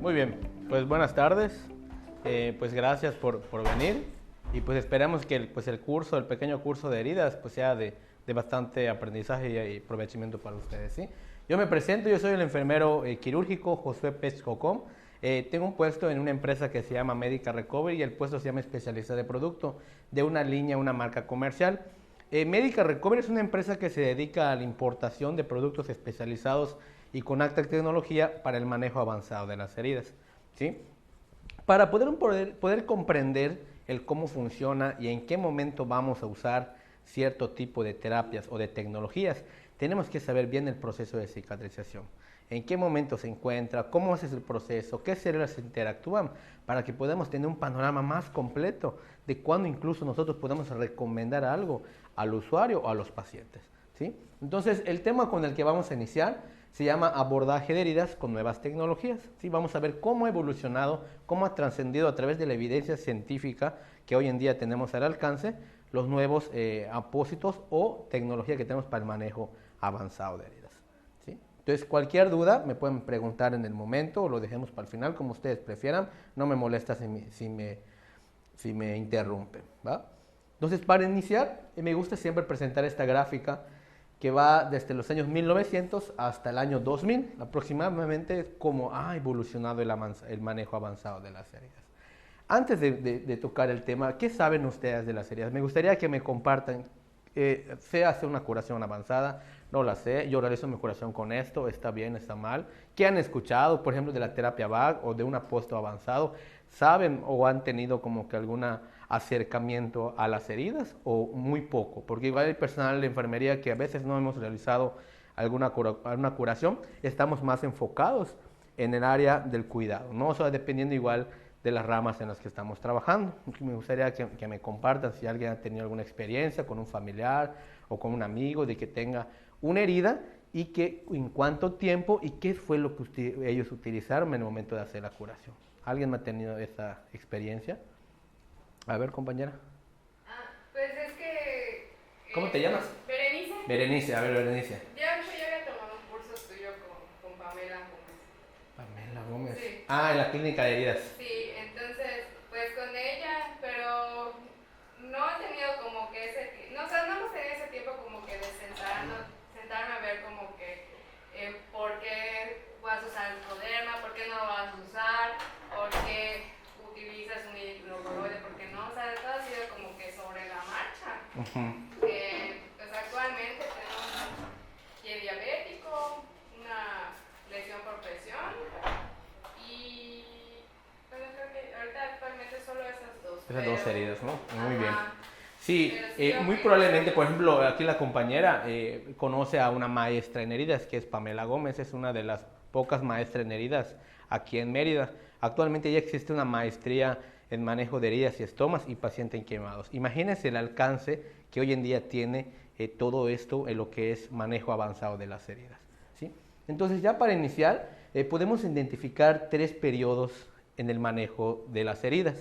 Muy bien, pues buenas tardes, pues gracias por venir y pues esperamos que el pequeño curso de heridas pues sea de bastante aprendizaje y aprovechamiento para ustedes, ¿sí? Yo me presento, yo soy el enfermero quirúrgico Josué Pech Jocom. Tengo un puesto en una empresa que se llama Medical Recovery y el puesto se llama especialista de producto de una línea, una marca comercial. Medical Recovery es una empresa que se dedica a la importación de productos especializados y con alta tecnología para el manejo avanzado de las heridas, ¿sí? Para poder comprender el cómo funciona y en qué momento vamos a usar cierto tipo de terapias o de tecnologías, tenemos que saber bien el proceso de cicatrización. En qué momento se encuentra, cómo es el proceso, qué células interactúan, para que podamos tener un panorama más completo de cuándo incluso nosotros podemos recomendar algo al usuario o a los pacientes, ¿sí? Entonces, el tema con el que vamos a iniciar se llama abordaje de heridas con nuevas tecnologías, ¿sí? Vamos a ver cómo ha evolucionado, cómo ha trascendido a través de la evidencia científica que hoy en día tenemos al alcance, los nuevos apósitos o tecnología que tenemos para el manejo avanzado de heridas, ¿sí? Entonces, cualquier duda me pueden preguntar en el momento o lo dejemos para el final, como ustedes prefieran. No me molesta si me interrumpen, ¿va? Entonces, para iniciar, me gusta siempre presentar esta gráfica que va desde los años 1900 hasta el año 2000, aproximadamente cómo ha evolucionado el manejo avanzado de las heridas. Antes de tocar el tema, ¿qué saben ustedes de las heridas? Me gustaría que me compartan. ¿Sé hacer una curación avanzada? No la sé. Yo realizo mi curación con esto. ¿Está bien? ¿Está mal? ¿Qué han escuchado, por ejemplo, de la terapia VAC o de un aposto avanzado? ¿Saben o han tenido como que algún acercamiento a las heridas o muy poco? Porque igual el personal de enfermería que a veces no hemos realizado alguna curación, estamos más enfocados en el área del cuidado, ¿no? O sea, dependiendo igual de las ramas en las que estamos trabajando. Me gustaría que me compartan si alguien ha tenido alguna experiencia con un familiar o con un amigo de que tenga una herida y que en cuánto tiempo y qué fue lo que ellos utilizaron en el momento de hacer la curación. ¿Alguien ha tenido esa experiencia? A ver, compañera. Pues es que... ¿Cómo te llamas? Berenice. Berenice, a ver, Berenice. Yo había tomado un curso tuyo con Pamela Gómez. Pamela Gómez. Sí. Ah, en la clínica de heridas. Sí, entonces, pues con ella, pero no he tenido como que no, o sea, no hemos tenido ese tiempo como que de sentarme a ver como que por qué vas a usar el Proderma, por qué no lo vas a usar, por qué utilizas un hidrocoroide, por qué no, o sea, todo ha sido como que sobre la marcha. Pues actualmente tengo un pie diabético, una lesión por presión y bueno, creo que ahorita actualmente solo esas dos. Esas dos heridas, ¿no? Muy bien. Ajá. Sí, Sí, muy probablemente, por ejemplo, aquí la compañera conoce a una maestra en heridas, que es Pamela Gómez, es una de las pocas maestras en heridas aquí en Mérida. Actualmente ya existe una maestría en manejo de heridas y estomas y pacientes quemados. Imagínense el alcance que hoy en día tiene todo esto en lo que es manejo avanzado de las heridas, ¿sí? Entonces, ya para iniciar, podemos identificar 3 periodos en el manejo de las heridas.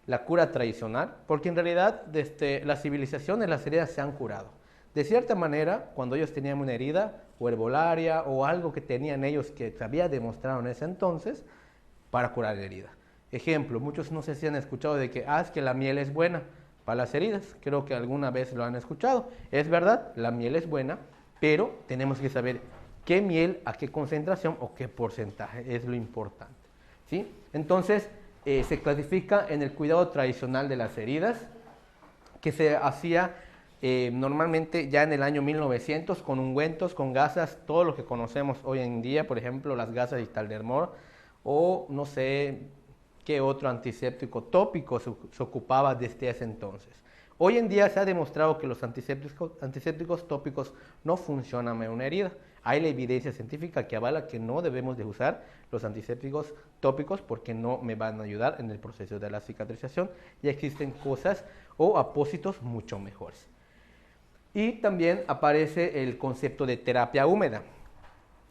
La cura tradicional, porque en realidad desde la civilización las heridas se han curado. De cierta manera, cuando ellos tenían una herida o herbolaria o algo que tenían ellos que se había demostrado en ese entonces para curar la herida. Ejemplo, muchos no sé si han escuchado de que, es que la miel es buena para las heridas. Creo que alguna vez lo han escuchado. Es verdad, la miel es buena, pero tenemos que saber qué miel, a qué concentración o qué porcentaje es lo importante, ¿sí? Entonces, se clasifica en el cuidado tradicional de las heridas, que se hacía normalmente ya en el año 1900 con ungüentos, con gasas, todo lo que conocemos hoy en día, por ejemplo, las gasas de Taldermor o no sé qué otro antiséptico tópico se ocupaba desde ese entonces. Hoy en día se ha demostrado que los antisépticos tópicos no funcionan en una herida. Hay la evidencia científica que avala que no debemos de usar los antisépticos tópicos porque no me van a ayudar en el proceso de la cicatrización y existen cosas o apósitos mucho mejores. Y también aparece el concepto de terapia húmeda.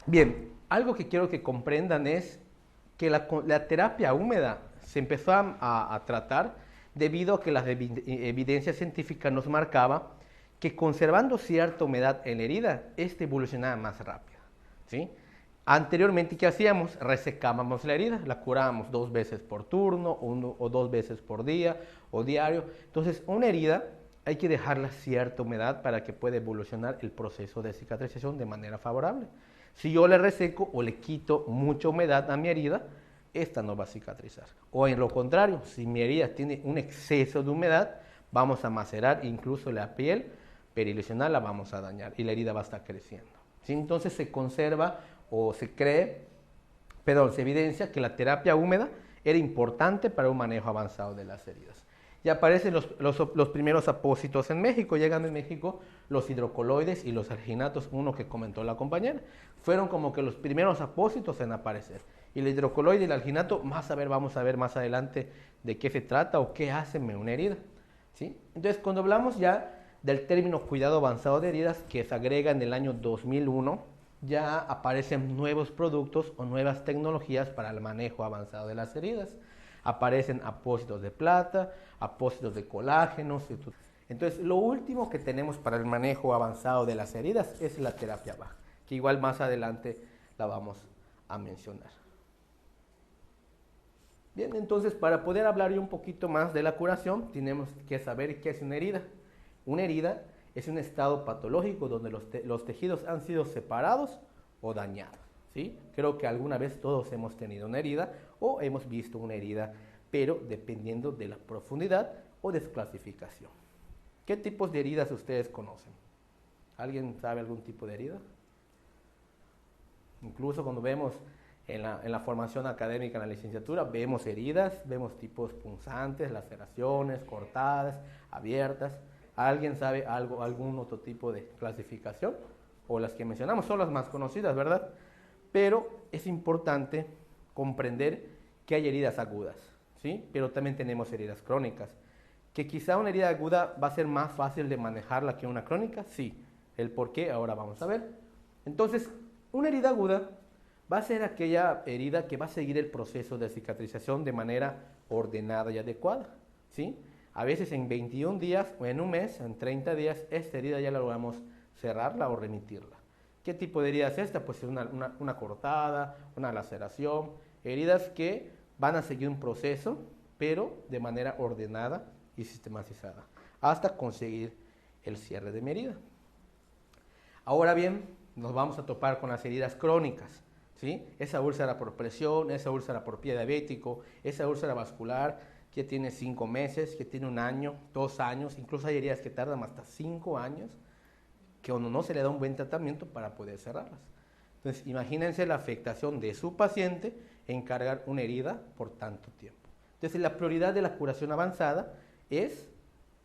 Bien, algo que quiero que comprendan es que la terapia húmeda se empezó a tratar debido a que la evidencia científica nos marcaba que conservando cierta humedad en la herida, esta evolucionaba más rápido, ¿sí? Anteriormente, ¿qué hacíamos? Resecábamos la herida, la curábamos 2 veces por turno, 1 o 2 veces por día o diario. Entonces, una herida hay que dejarla cierta humedad para que pueda evolucionar el proceso de cicatrización de manera favorable. Si yo le reseco o le quito mucha humedad a mi herida, esta no va a cicatrizar. O en lo contrario, si mi herida tiene un exceso de humedad, vamos a macerar incluso la piel perilesional, la vamos a dañar y la herida va a estar creciendo. ¿Sí? Entonces se conserva o se evidencia que la terapia húmeda era importante para un manejo avanzado de las heridas. Y aparecen los primeros apósitos en México, llegan en México los hidrocoloides y los alginatos, uno que comentó la compañera, fueron como que los primeros apósitos en aparecer. Y el hidrocoloide y el alginato, vamos a ver más adelante de qué se trata o qué hace una herida. ¿Sí? Entonces, cuando hablamos ya del término cuidado avanzado de heridas, que se agrega en el año 2001, ya aparecen nuevos productos o nuevas tecnologías para el manejo avanzado de las heridas. Aparecen apósitos de plata, apósitos de colágenos. Entonces, lo último que tenemos para el manejo avanzado de las heridas es la terapia baja, que igual más adelante la vamos a mencionar. Bien, entonces, para poder hablar un poquito más de la curación, tenemos que saber qué es una herida. Una herida es un estado patológico donde los tejidos han sido separados o dañados. ¿Sí? Creo que alguna vez todos hemos tenido una herida o hemos visto una herida, pero dependiendo de la profundidad o desclasificación. ¿Qué tipos de heridas ustedes conocen? ¿Alguien sabe algún tipo de herida? Incluso cuando vemos en la formación académica, en la licenciatura, vemos heridas, vemos tipos punzantes, laceraciones, cortadas, abiertas. ¿Alguien sabe algún otro tipo de clasificación? O las que mencionamos son las más conocidas, ¿verdad? Pero es importante comprender que hay heridas agudas, ¿sí? Pero también tenemos heridas crónicas. ¿Que quizá una herida aguda va a ser más fácil de manejarla que una crónica? Sí. ¿El por qué? Ahora vamos a ver. Entonces, una herida aguda va a ser aquella herida que va a seguir el proceso de cicatrización de manera ordenada y adecuada, ¿sí? A veces en 21 días o en un mes, en 30 días, esta herida ya la logramos cerrarla o remitirla. ¿Qué tipo de herida es esta? Pues es una cortada, una laceración, heridas que van a seguir un proceso, pero de manera ordenada y sistematizada, hasta conseguir el cierre de mi herida. Ahora bien, nos vamos a topar con las heridas crónicas, ¿sí? Esa úlcera por presión, esa úlcera por pie diabético, esa úlcera vascular que tiene 5 meses, que tiene 1 año, 2 años, incluso hay heridas que tardan hasta 5 años, que uno no se le da un buen tratamiento para poder cerrarlas. Entonces, imagínense la afectación de su paciente en cargar una herida por tanto tiempo. Entonces, la prioridad de la curación avanzada es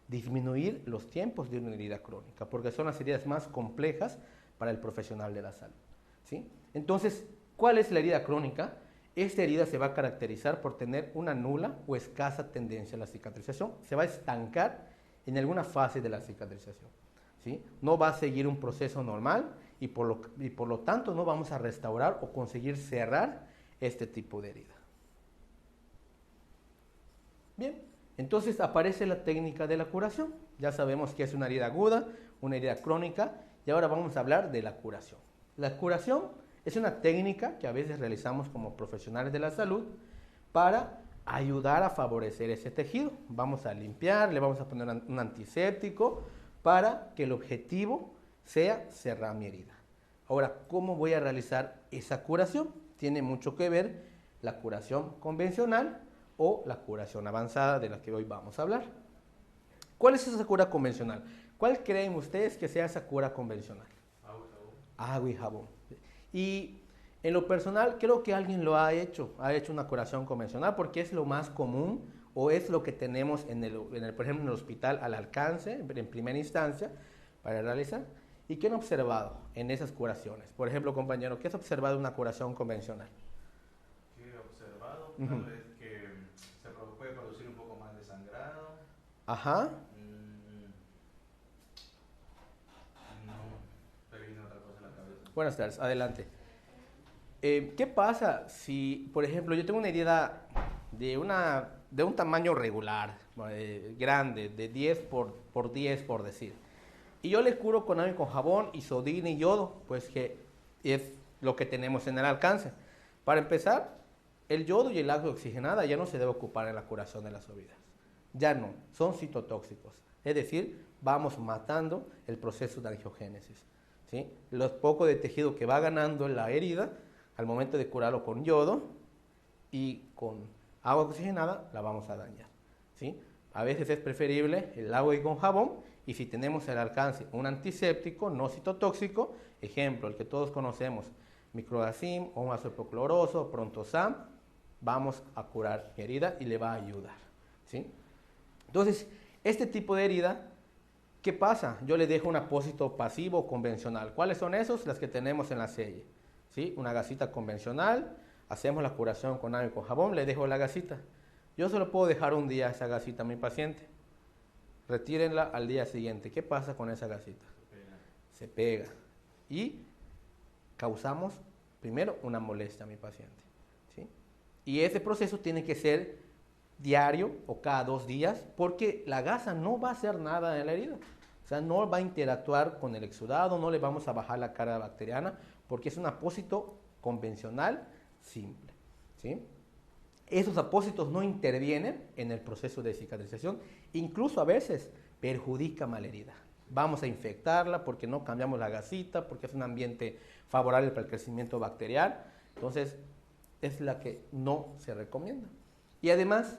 disminuir los tiempos de una herida crónica, porque son las heridas más complejas para el profesional de la salud, ¿sí? Entonces, ¿cuál es la herida crónica? Esta herida se va a caracterizar por tener una nula o escasa tendencia a la cicatrización. Se va a estancar en alguna fase de la cicatrización, ¿sí? No va a seguir un proceso normal y por lo tanto no vamos a restaurar o conseguir cerrar este tipo de herida. Bien, entonces aparece la técnica de la curación. Ya sabemos que es una herida aguda, una herida crónica, y ahora vamos a hablar de la curación. La curación es una técnica que a veces realizamos como profesionales de la salud para ayudar a favorecer ese tejido. Vamos a limpiar, le vamos a poner un antiséptico para que el objetivo sea cerrar mi herida. Ahora, ¿cómo voy a realizar esa curación? Tiene mucho que ver la curación convencional o la curación avanzada de la que hoy vamos a hablar. ¿Cuál es esa cura convencional? ¿Cuál creen ustedes que sea esa cura convencional? Agua y jabón. Agua y jabón. Y en lo personal creo que alguien lo ha hecho una curación convencional porque es lo más común o es lo que tenemos por ejemplo, en el hospital al alcance, en primera instancia, para realizar. ¿Y qué han observado en esas curaciones? Por ejemplo, compañero, ¿qué has observado en una curación convencional? ¿Qué he observado? Tal vez que se puede producir un poco más de sangrado. Ajá. No, me viene otra cosa en la cabeza. Buenas tardes, adelante. ¿Qué pasa si, por ejemplo, yo tengo una herida de un tamaño regular, grande, de 10 por 10, por decir, y yo le curo con agua y con jabón, isodina y yodo, pues que es lo que tenemos en el alcance. Para empezar, el yodo y el agua oxigenada ya no se debe ocupar en la curación de las heridas. Ya no, son citotóxicos. Es decir, vamos matando el proceso de angiogénesis. ¿Sí? Los pocos de tejido que va ganando la herida, al momento de curarlo con yodo y con agua oxigenada, la vamos a dañar. ¿Sí? A veces es preferible el agua y con jabón, y si tenemos al alcance un antiséptico no citotóxico, ejemplo, el que todos conocemos, microdacin o un ácido hipocloroso, Prontosan, vamos a curar mi herida y le va a ayudar. ¿Sí? Entonces, este tipo de herida, ¿qué pasa? Yo le dejo un apósito pasivo convencional. ¿Cuáles son esos? Las que tenemos en la serie. ¿Sí? Una gasita convencional, hacemos la curación con agua y con jabón, le dejo la gasita. Yo solo puedo dejar un día esa gasita a mi paciente. Retírenla al día siguiente. ¿Qué pasa con esa gasita? Se pega. Y causamos, primero, una molestia a mi paciente. ¿Sí? Y ese proceso tiene que ser diario o cada 2 días, porque la gasa no va a hacer nada en la herida. O sea, no va a interactuar con el exudado, no le vamos a bajar la carga bacteriana, porque es un apósito convencional simple. ¿Sí? Esos apósitos no intervienen en el proceso de cicatrización, incluso a veces perjudica más la herida. Vamos a infectarla porque no cambiamos la gasita, porque es un ambiente favorable para el crecimiento bacterial. Entonces, es la que no se recomienda. Y además,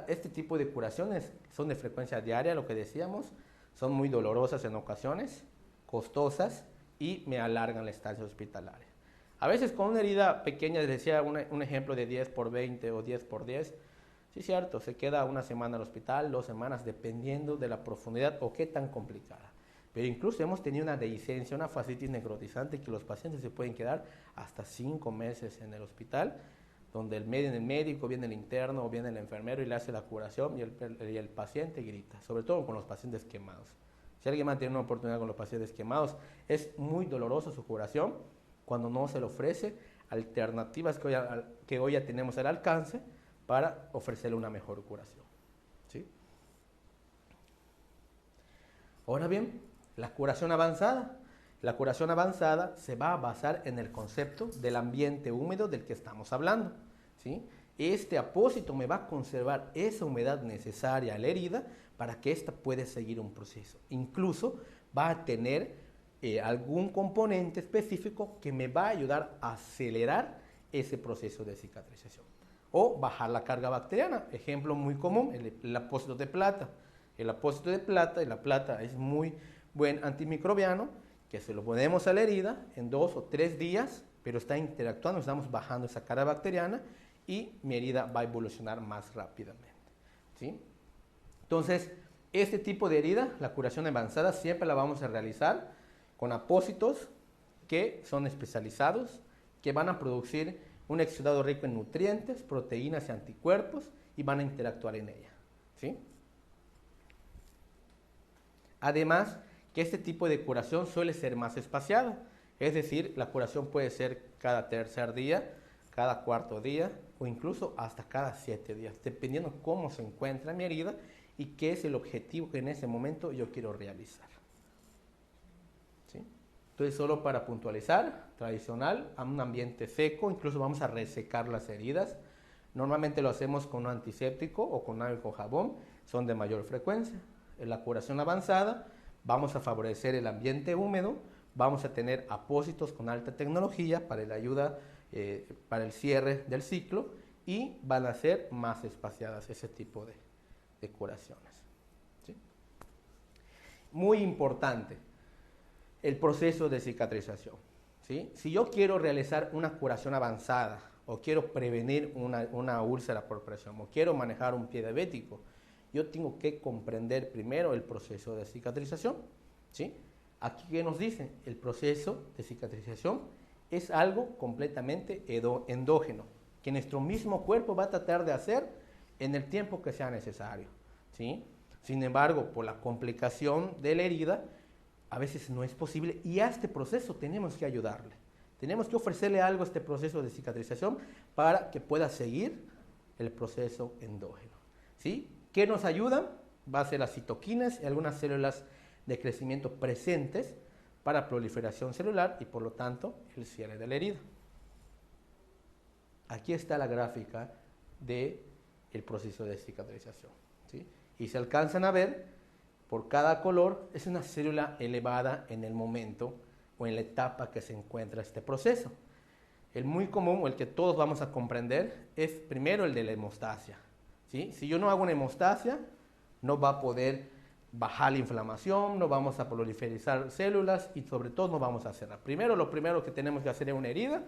este tipo de curaciones son de frecuencia diaria, lo que decíamos, son muy dolorosas en ocasiones, costosas y me alargan la estancia hospitalaria. A veces con una herida pequeña, les decía un ejemplo de 10x20 o 10x10, sí es cierto, se queda una semana en el hospital, 2 semanas, dependiendo de la profundidad o qué tan complicada. Pero incluso hemos tenido una dehiscencia, una fascitis necrotizante, que los pacientes se pueden quedar hasta 5 meses en el hospital, donde viene el médico, viene el interno o viene el enfermero y le hace la curación y el paciente grita, sobre todo con los pacientes quemados. Si alguien más tiene una oportunidad con los pacientes quemados, es muy doloroso su curación cuando no se le ofrece alternativas que hoy ya tenemos al alcance para ofrecerle una mejor curación. ¿Sí? Ahora bien, la curación avanzada. La curación avanzada se va a basar en el concepto del ambiente húmedo del que estamos hablando. ¿Sí? Este apósito me va a conservar esa humedad necesaria a la herida para que ésta pueda seguir un proceso. Incluso va a tener algún componente específico que me va a ayudar a acelerar ese proceso de cicatrización. O bajar la carga bacteriana. Ejemplo muy común, el apósito de plata. El apósito de plata, y la plata es muy buen antimicrobiano, que se lo ponemos a la herida en 2 o 3 días, pero está interactuando, estamos bajando esa carga bacteriana y mi herida va a evolucionar más rápidamente. ¿Sí? Entonces, este tipo de herida, la curación avanzada, siempre la vamos a realizar con apósitos que son especializados, que van a producir un exudado rico en nutrientes, proteínas y anticuerpos y van a interactuar en ella. ¿Sí? Además, que este tipo de curación suele ser más espaciada, es decir, la curación puede ser cada 3er día, cada 4º día o incluso hasta cada 7 días, dependiendo cómo se encuentra mi herida y qué es el objetivo que en ese momento yo quiero realizar. ¿Sí? Entonces, solo para puntualizar, tradicional, a un ambiente seco, incluso vamos a resecar las heridas. Normalmente lo hacemos con un antiséptico o con agua y con jabón, son de mayor frecuencia. En la curación avanzada, vamos a favorecer el ambiente húmedo, vamos a tener apósitos con alta tecnología para la ayuda, para el cierre del ciclo y van a ser más espaciadas ese tipo de curaciones. ¿Sí? Muy importante, el proceso de cicatrización. ¿Sí? Si yo quiero realizar una curación avanzada o quiero prevenir una úlcera por presión o quiero manejar un pie diabético, yo tengo que comprender primero el proceso de cicatrización. ¿Sí? Aquí, ¿qué nos dicen? El proceso de cicatrización es algo completamente endógeno, que nuestro mismo cuerpo va a tratar de hacer en el tiempo que sea necesario. ¿Sí? Sin embargo, por la complicación de la herida, a veces no es posible y a este proceso tenemos que ayudarle. Tenemos que ofrecerle algo a este proceso de cicatrización para que pueda seguir el proceso endógeno. ¿Sí? ¿Qué nos ayudan? Va a ser las citoquinas y algunas células de crecimiento presentes para proliferación celular y por lo tanto el cierre de la herida. Aquí está la gráfica del proceso de cicatrización, ¿sí? Y se alcanzan a ver, por cada color, es una célula elevada en el momento o en la etapa que se encuentra este proceso. El muy común, o el que todos vamos a comprender, es primero el de la hemostasia, ¿sí? Si yo no hago una hemostasia, no va a poder bajar la inflamación, no vamos a proliferar células y sobre todo no vamos a cerrar. Primero, lo primero que tenemos que hacer en una herida,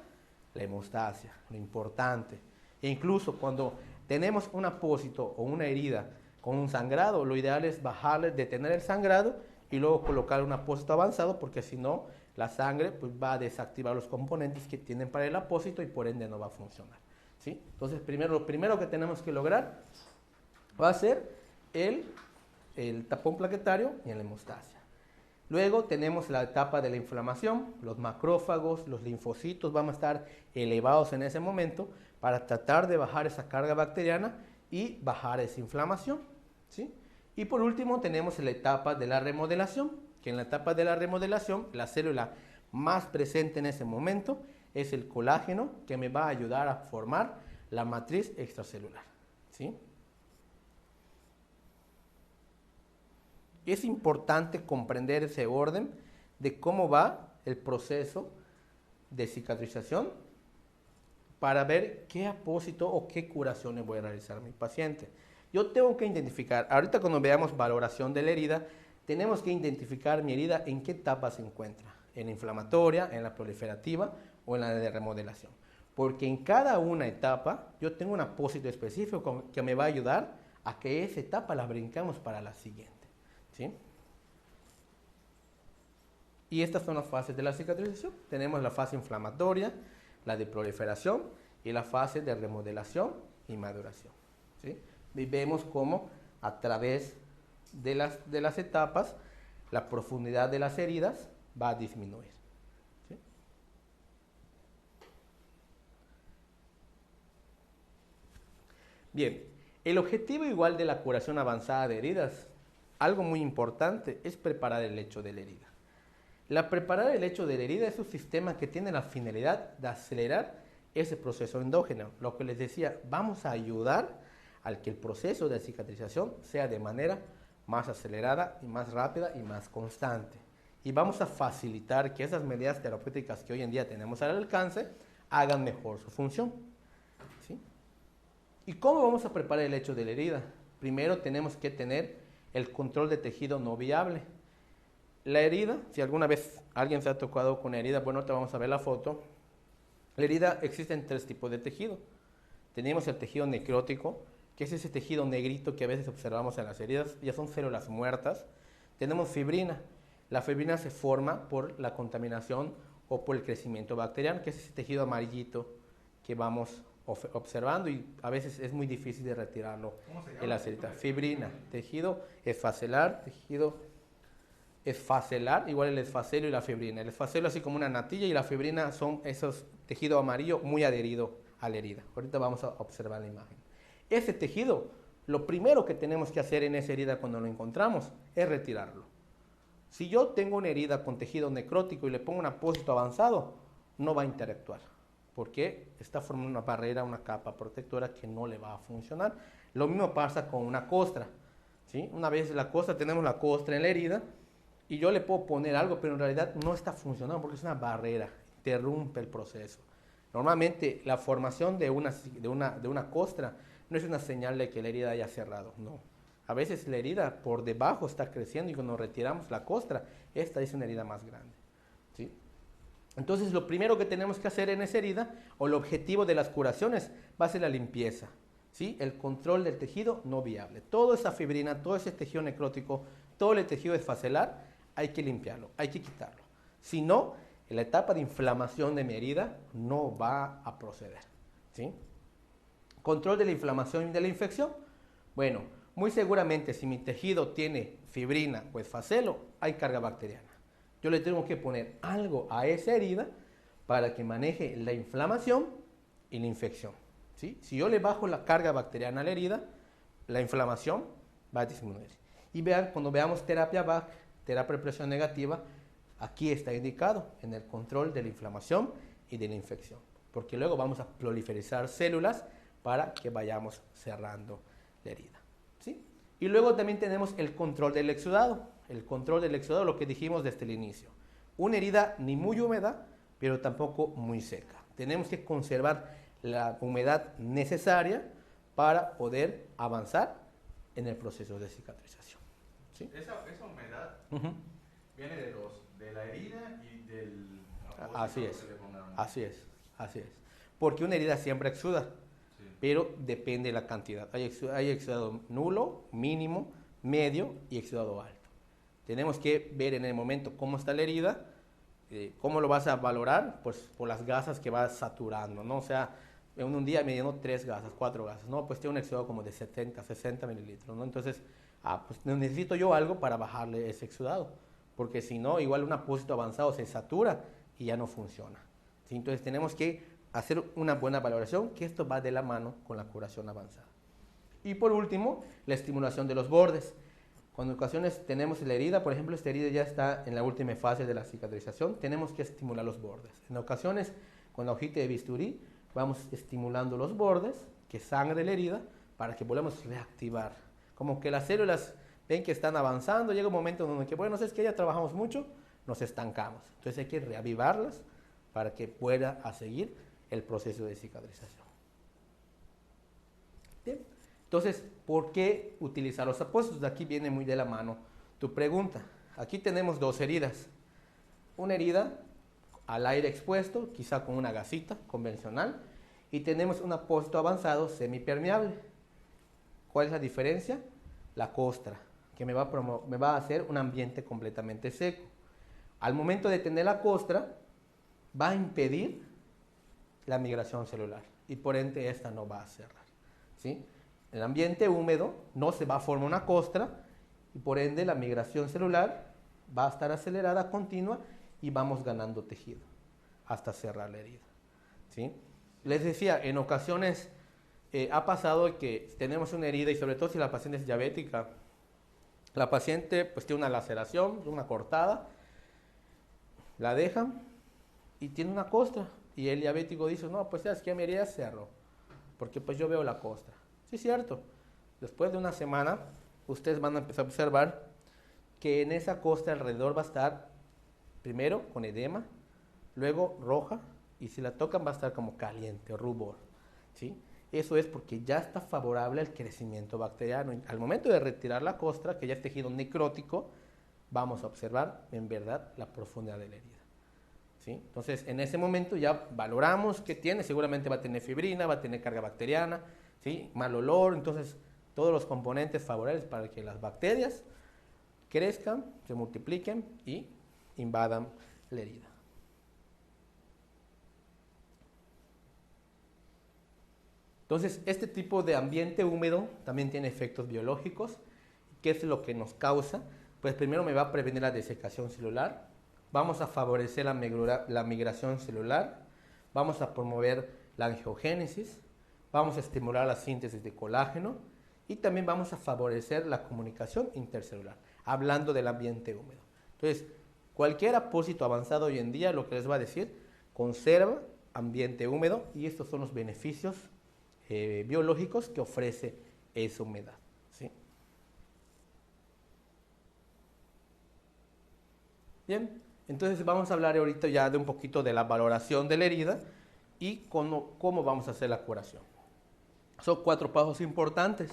la hemostasia, lo importante. E incluso cuando tenemos un apósito o una herida con un sangrado, lo ideal es bajarle, detener el sangrado y luego colocar un apósito avanzado, porque si no, la sangre pues, va a desactivar los componentes que tienen para el apósito y por ende no va a funcionar, ¿sí? Entonces, lo primero que tenemos que lograr va a ser el tapón plaquetario y la hemostasia. Luego tenemos la etapa de la inflamación, los macrófagos, los linfocitos van a estar elevados en ese momento para tratar de bajar esa carga bacteriana y bajar esa inflamación, ¿sí? Y por último tenemos la etapa de la remodelación, que en la etapa de la remodelación la célula más presente en ese momento es el colágeno, que me va a ayudar a formar la matriz extracelular, ¿sí? Es importante comprender ese orden de cómo va el proceso de cicatrización para ver qué apósito o qué curaciones voy a realizar a mi paciente. Yo tengo que identificar, ahorita cuando veamos valoración de la herida, tenemos que identificar mi herida en qué etapa se encuentra, en la inflamatoria, en la proliferativa o en la de remodelación. Porque en cada una etapa yo tengo un apósito específico que me va a ayudar a que esa etapa la brincamos para la siguiente, ¿sí? Y estas son las fases de la cicatrización. Tenemos la fase inflamatoria, la de proliferación y la fase de remodelación y maduración, ¿sí? Y vemos cómo a través de las etapas la profundidad de las heridas va a disminuir, ¿sí? Bien, el objetivo igual de la curación avanzada de heridas, algo muy importante, es preparar el lecho de la herida. Preparar el lecho de la herida es un sistema que tiene la finalidad de acelerar ese proceso endógeno. Lo que les decía, vamos a ayudar al que el proceso de cicatrización sea de manera más acelerada y más rápida y más constante. Y vamos a facilitar que esas medidas terapéuticas que hoy en día tenemos al alcance hagan mejor su función, ¿sí? ¿Y cómo vamos a preparar el lecho de la herida? Primero tenemos que tener el control de tejido no viable. La herida, si alguna vez alguien se ha tocado con herida, bueno, ahorita vamos a ver la foto. La herida, existen 3 tipos de tejido. Tenemos el tejido necrótico, que es ese tejido negrito que a veces observamos en las heridas, ya son células muertas. Tenemos fibrina. La fibrina se forma por la contaminación o por el crecimiento bacteriano, que es ese tejido amarillito que vamos observando y a veces es muy difícil de retirarlo en las heridas. Fibrina, tejido esfacelar, igual el esfacelo y la fibrina. El esfacelo así como una natilla y la fibrina son esos tejidos amarillos muy adheridos a la herida. Ahorita vamos a observar la imagen. Ese tejido, lo primero que tenemos que hacer en esa herida cuando lo encontramos es retirarlo. Si yo tengo una herida con tejido necrótico y le pongo un apósito avanzado, no va a interactuar, porque está formando una barrera, una capa protectora que no le va a funcionar. Lo mismo pasa con una costra, ¿sí? Una vez tenemos la costra en la herida, y yo le puedo poner algo, pero en realidad no está funcionando porque es una barrera, interrumpe el proceso. Normalmente la formación de una costra no es una señal de que la herida haya cerrado, no. A veces la herida por debajo está creciendo y cuando retiramos la costra, esta es una herida más grande, ¿sí? Entonces lo primero que tenemos que hacer en esa herida, o el objetivo de las curaciones, va a ser la limpieza, ¿sí? El control del tejido no viable. Toda esa fibrina, todo ese tejido necrótico, todo el tejido esfacelar, hay que limpiarlo, hay que quitarlo. Si no, en la etapa de inflamación de mi herida no va a proceder, ¿sí? Control de la inflamación y de la infección. Bueno, muy seguramente si mi tejido tiene fibrina o esfacelo, hay carga bacteriana. Yo le tengo que poner algo a esa herida para que maneje la inflamación y la infección, ¿sí? Si yo le bajo la carga bacteriana a la herida, la inflamación va a disminuir. Y vean, cuando veamos terapia BAC, terapia de presión negativa, aquí está indicado en el control de la inflamación y de la infección, porque luego vamos a proliferar células para que vayamos cerrando la herida, ¿sí? Y luego también tenemos el control del exudado. El control del exudado, lo que dijimos desde el inicio. Una herida ni muy húmeda, pero tampoco muy seca. Tenemos que conservar la humedad necesaria para poder avanzar en el proceso de cicatrización, ¿sí? Esa humedad viene de la herida y del Así es, que le pongan. así es, así es. Porque una herida siempre exuda, Sí. pero depende de la cantidad. Hay exudado nulo, mínimo, medio y exudado alto. Tenemos que ver en el momento cómo está la herida, cómo lo vas a valorar, pues por las gasas que vas saturando, ¿no? O sea, en un día me llenó 3 gasas, 4 gasas, ¿no? Pues tiene un exudado como de 70, 60 mililitros, ¿no? Entonces, pues necesito yo algo para bajarle ese exudado, porque si no, igual un apósito avanzado se satura y ya no funciona, ¿sí? Entonces tenemos que hacer una buena valoración, que esto va de la mano con la curación avanzada. Y por último, la estimulación de los bordes. Cuando en ocasiones tenemos la herida, por ejemplo, esta herida ya está en la última fase de la cicatrización, tenemos que estimular los bordes. En ocasiones, con la hojita de bisturí, vamos estimulando los bordes, que sangre la herida, para que volvamos a reactivar. Como que las células ven que están avanzando, llega un momento donde, bueno, es que ya trabajamos mucho, nos estancamos. Entonces hay que reavivarlas para que pueda a seguir el proceso de cicatrización. Bien. Entonces, ¿por qué utilizar los apósitos? De aquí viene muy de la mano tu pregunta. Aquí tenemos 2 heridas. Una herida al aire expuesto, quizá con una gasita convencional, y tenemos un apósito avanzado semipermeable. ¿Cuál es la diferencia? La costra, que me va a hacer un ambiente completamente seco. Al momento de tener la costra, va a impedir la migración celular, y por ende esta no va a cerrar, ¿sí? En el ambiente húmedo no se va a formar una costra y por ende la migración celular va a estar acelerada, continua, y vamos ganando tejido hasta cerrar la herida, ¿sí? Les decía, en ocasiones ha pasado que tenemos una herida y sobre todo si la paciente es diabética, la paciente pues tiene una laceración, una cortada, la dejan y tiene una costra y el diabético dice, no, pues es que mi herida cerró, porque pues yo veo la costra. Sí, es cierto. Después de una semana, ustedes van a empezar a observar que en esa costra alrededor va a estar, primero con edema, luego roja, y si la tocan va a estar como caliente, rubor, ¿sí? Eso es porque ya está favorable al crecimiento bacteriano. Al momento de retirar la costra, que ya es tejido necrótico, vamos a observar en verdad la profundidad de la herida, ¿sí? Entonces, en ese momento ya valoramos qué tiene. Seguramente va a tener fibrina, va a tener carga bacteriana, ¿sí? Mal olor. Entonces, todos los componentes favorables para que las bacterias crezcan, se multipliquen y invadan la herida. Entonces, este tipo de ambiente húmedo también tiene efectos biológicos. ¿Qué es lo que nos causa? Pues primero me va a prevenir la desecación celular, vamos a favorecer la migración celular, vamos a promover la angiogénesis, vamos a estimular la síntesis de colágeno y también vamos a favorecer la comunicación intercelular, hablando del ambiente húmedo. Entonces, cualquier apósito avanzado hoy en día, lo que les va a decir, conserva ambiente húmedo, y estos son los beneficios biológicos que ofrece esa humedad, ¿sí? Bien, entonces vamos a hablar ahorita ya de un poquito de la valoración de la herida y cómo vamos a hacer la curación. Son 4 pasos importantes.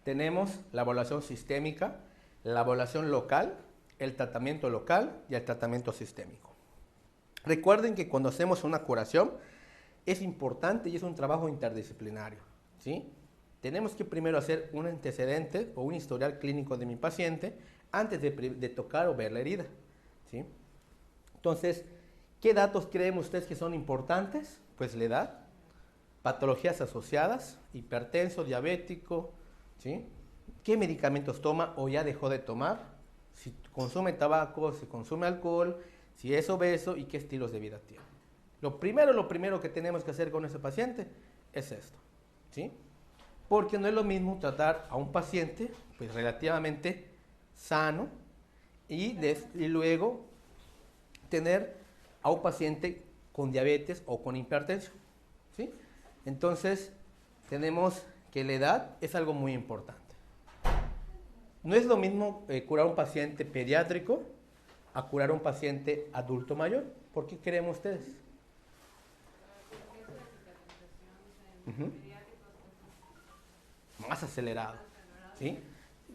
Tenemos la evaluación sistémica, la evaluación local, el tratamiento local y el tratamiento sistémico. Recuerden que cuando hacemos una curación es importante y es un trabajo interdisciplinario, ¿sí? Tenemos que primero hacer un antecedente o un historial clínico de mi paciente antes de tocar o ver la herida, ¿sí? Entonces, ¿qué datos creen ustedes que son importantes? Pues la edad, patologías asociadas, hipertenso, diabético, ¿sí? ¿Qué medicamentos toma o ya dejó de tomar? Si consume tabaco, si consume alcohol, si es obeso y qué estilos de vida tiene. Lo primero que tenemos que hacer con ese paciente es esto, ¿sí? Porque no es lo mismo tratar a un paciente pues relativamente sano y luego tener a un paciente con diabetes o con hipertensión, ¿sí? Entonces, tenemos que la edad es algo muy importante. No es lo mismo curar a un paciente pediátrico a curar a un paciente adulto mayor. ¿Por qué creen ustedes? Uh-huh. Más acelerado, ¿sí?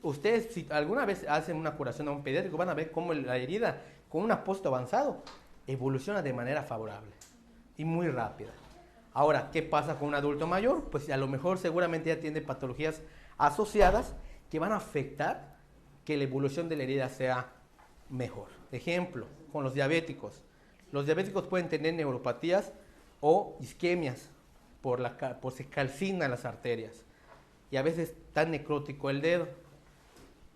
Ustedes, si alguna vez hacen una curación a un pediátrico, van a ver cómo la herida con un apósito avanzado evoluciona de manera favorable y muy rápida. Ahora, ¿qué pasa con un adulto mayor? Pues a lo mejor seguramente ya tiene patologías asociadas que van a afectar que la evolución de la herida sea mejor. Ejemplo, con los diabéticos. Los diabéticos pueden tener neuropatías o isquemias por se calcinan las arterias y a veces está necrótico el dedo.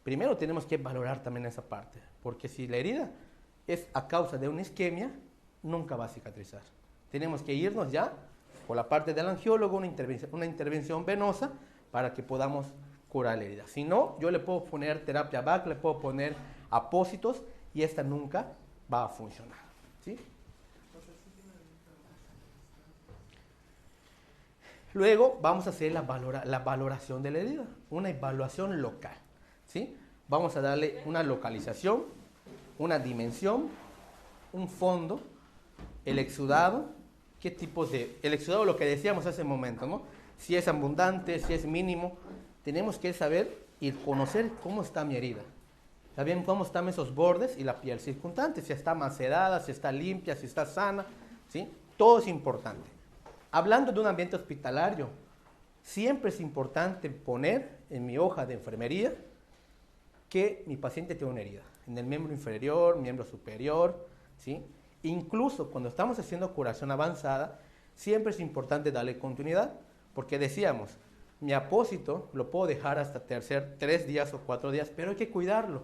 Primero tenemos que valorar también esa parte, porque si la herida es a causa de una isquemia, nunca va a cicatrizar. Tenemos que irnos ya por la parte del angiólogo, una intervención venosa para que podamos curar la herida. Si no, yo le puedo poner terapia VAC, le puedo poner apósitos y esta nunca va a funcionar, ¿sí? Luego vamos a hacer la valoración de la herida, una evaluación local, ¿sí? Vamos a darle una localización, una dimensión, un fondo, el exudado, qué tipos de... El exudado, lo que decíamos hace un momento, ¿no? Si es abundante, si es mínimo, tenemos que saber y conocer cómo está mi herida. También cómo están esos bordes y la piel circundante, si está macedada, si está limpia, si está sana, ¿sí? Todo es importante. Hablando de un ambiente hospitalario, siempre es importante poner en mi hoja de enfermería que mi paciente tiene una herida, en el miembro inferior, miembro superior, ¿sí? Incluso cuando estamos haciendo curación avanzada, siempre es importante darle continuidad, porque decíamos, mi apósito lo puedo dejar hasta 3 días o 4 días, pero hay que cuidarlo,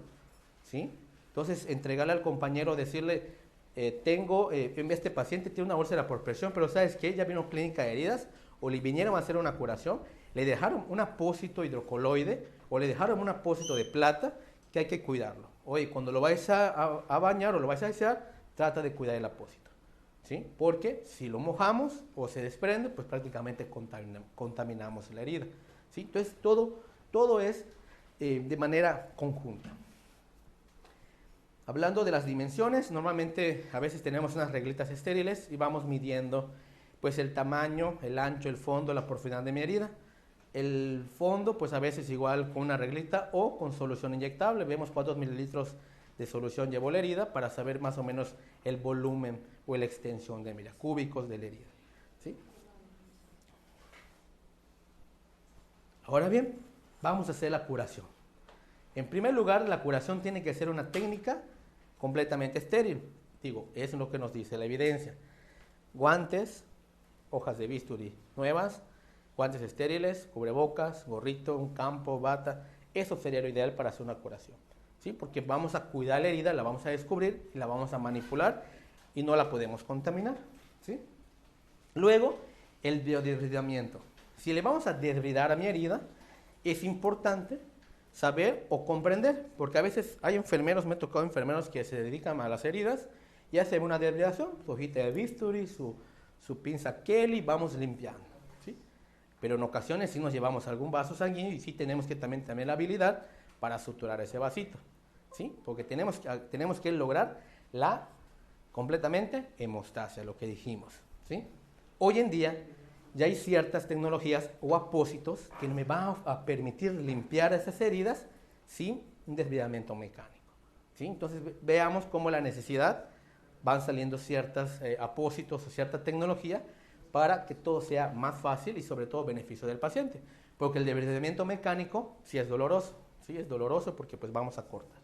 ¿sí? Entonces, entregarle al compañero, decirle, este paciente tiene una úlcera por presión, pero ¿sabes qué? Ya vino clínica de heridas, o le vinieron a hacer una curación, le dejaron un apósito hidrocoloide, o le dejaron un apósito de plata, que hay que cuidarlo. Oye, cuando lo vais a bañar o lo vais a asear, trata de cuidar el apósito, ¿sí? Porque si lo mojamos o se desprende, pues prácticamente contaminamos la herida, ¿sí? Entonces, todo es de manera conjunta. Hablando de las dimensiones, normalmente a veces tenemos unas reglitas estériles y vamos midiendo pues el tamaño, el ancho, el fondo, la profundidad de mi herida. El fondo pues a veces igual con una reglita o con solución inyectable. Vemos cuántos mililitros de solución llevó la herida para saber más o menos el volumen o la extensión de cúbicos de la herida, ¿sí? Ahora bien, vamos a hacer la curación. En primer lugar, la curación tiene que ser una técnica completamente estéril. Digo, es lo que nos dice la evidencia. Guantes, hojas de bisturí nuevas, guantes estériles, cubrebocas, gorrito, un campo, bata. Eso sería lo ideal para hacer una curación, ¿sí? Porque vamos a cuidar la herida, la vamos a descubrir y la vamos a manipular y no la podemos contaminar, ¿sí? Luego, el biodesbridamiento. Si le vamos a desbridar a mi herida, es importante saber o comprender, porque a veces hay enfermeros, me ha tocado enfermeros que se dedican a las heridas y hacen una desbridación, su hojita de bisturí, su pinza Kelly, vamos limpiando, ¿sí? Pero en ocasiones sí nos llevamos algún vaso sanguíneo y sí tenemos que también tener la habilidad para suturar ese vasito, ¿sí? Porque tenemos que lograr la completamente hemostasia, lo que dijimos, ¿sí? Hoy en día ya hay ciertas tecnologías o apósitos que me van a permitir limpiar esas heridas sin un desbridamiento mecánico, ¿sí? Entonces veamos cómo la necesidad van saliendo ciertos apósitos o cierta tecnología para que todo sea más fácil y sobre todo beneficio del paciente, porque el desbridamiento mecánico sí es doloroso, ¿sí? Es doloroso porque pues vamos a cortar.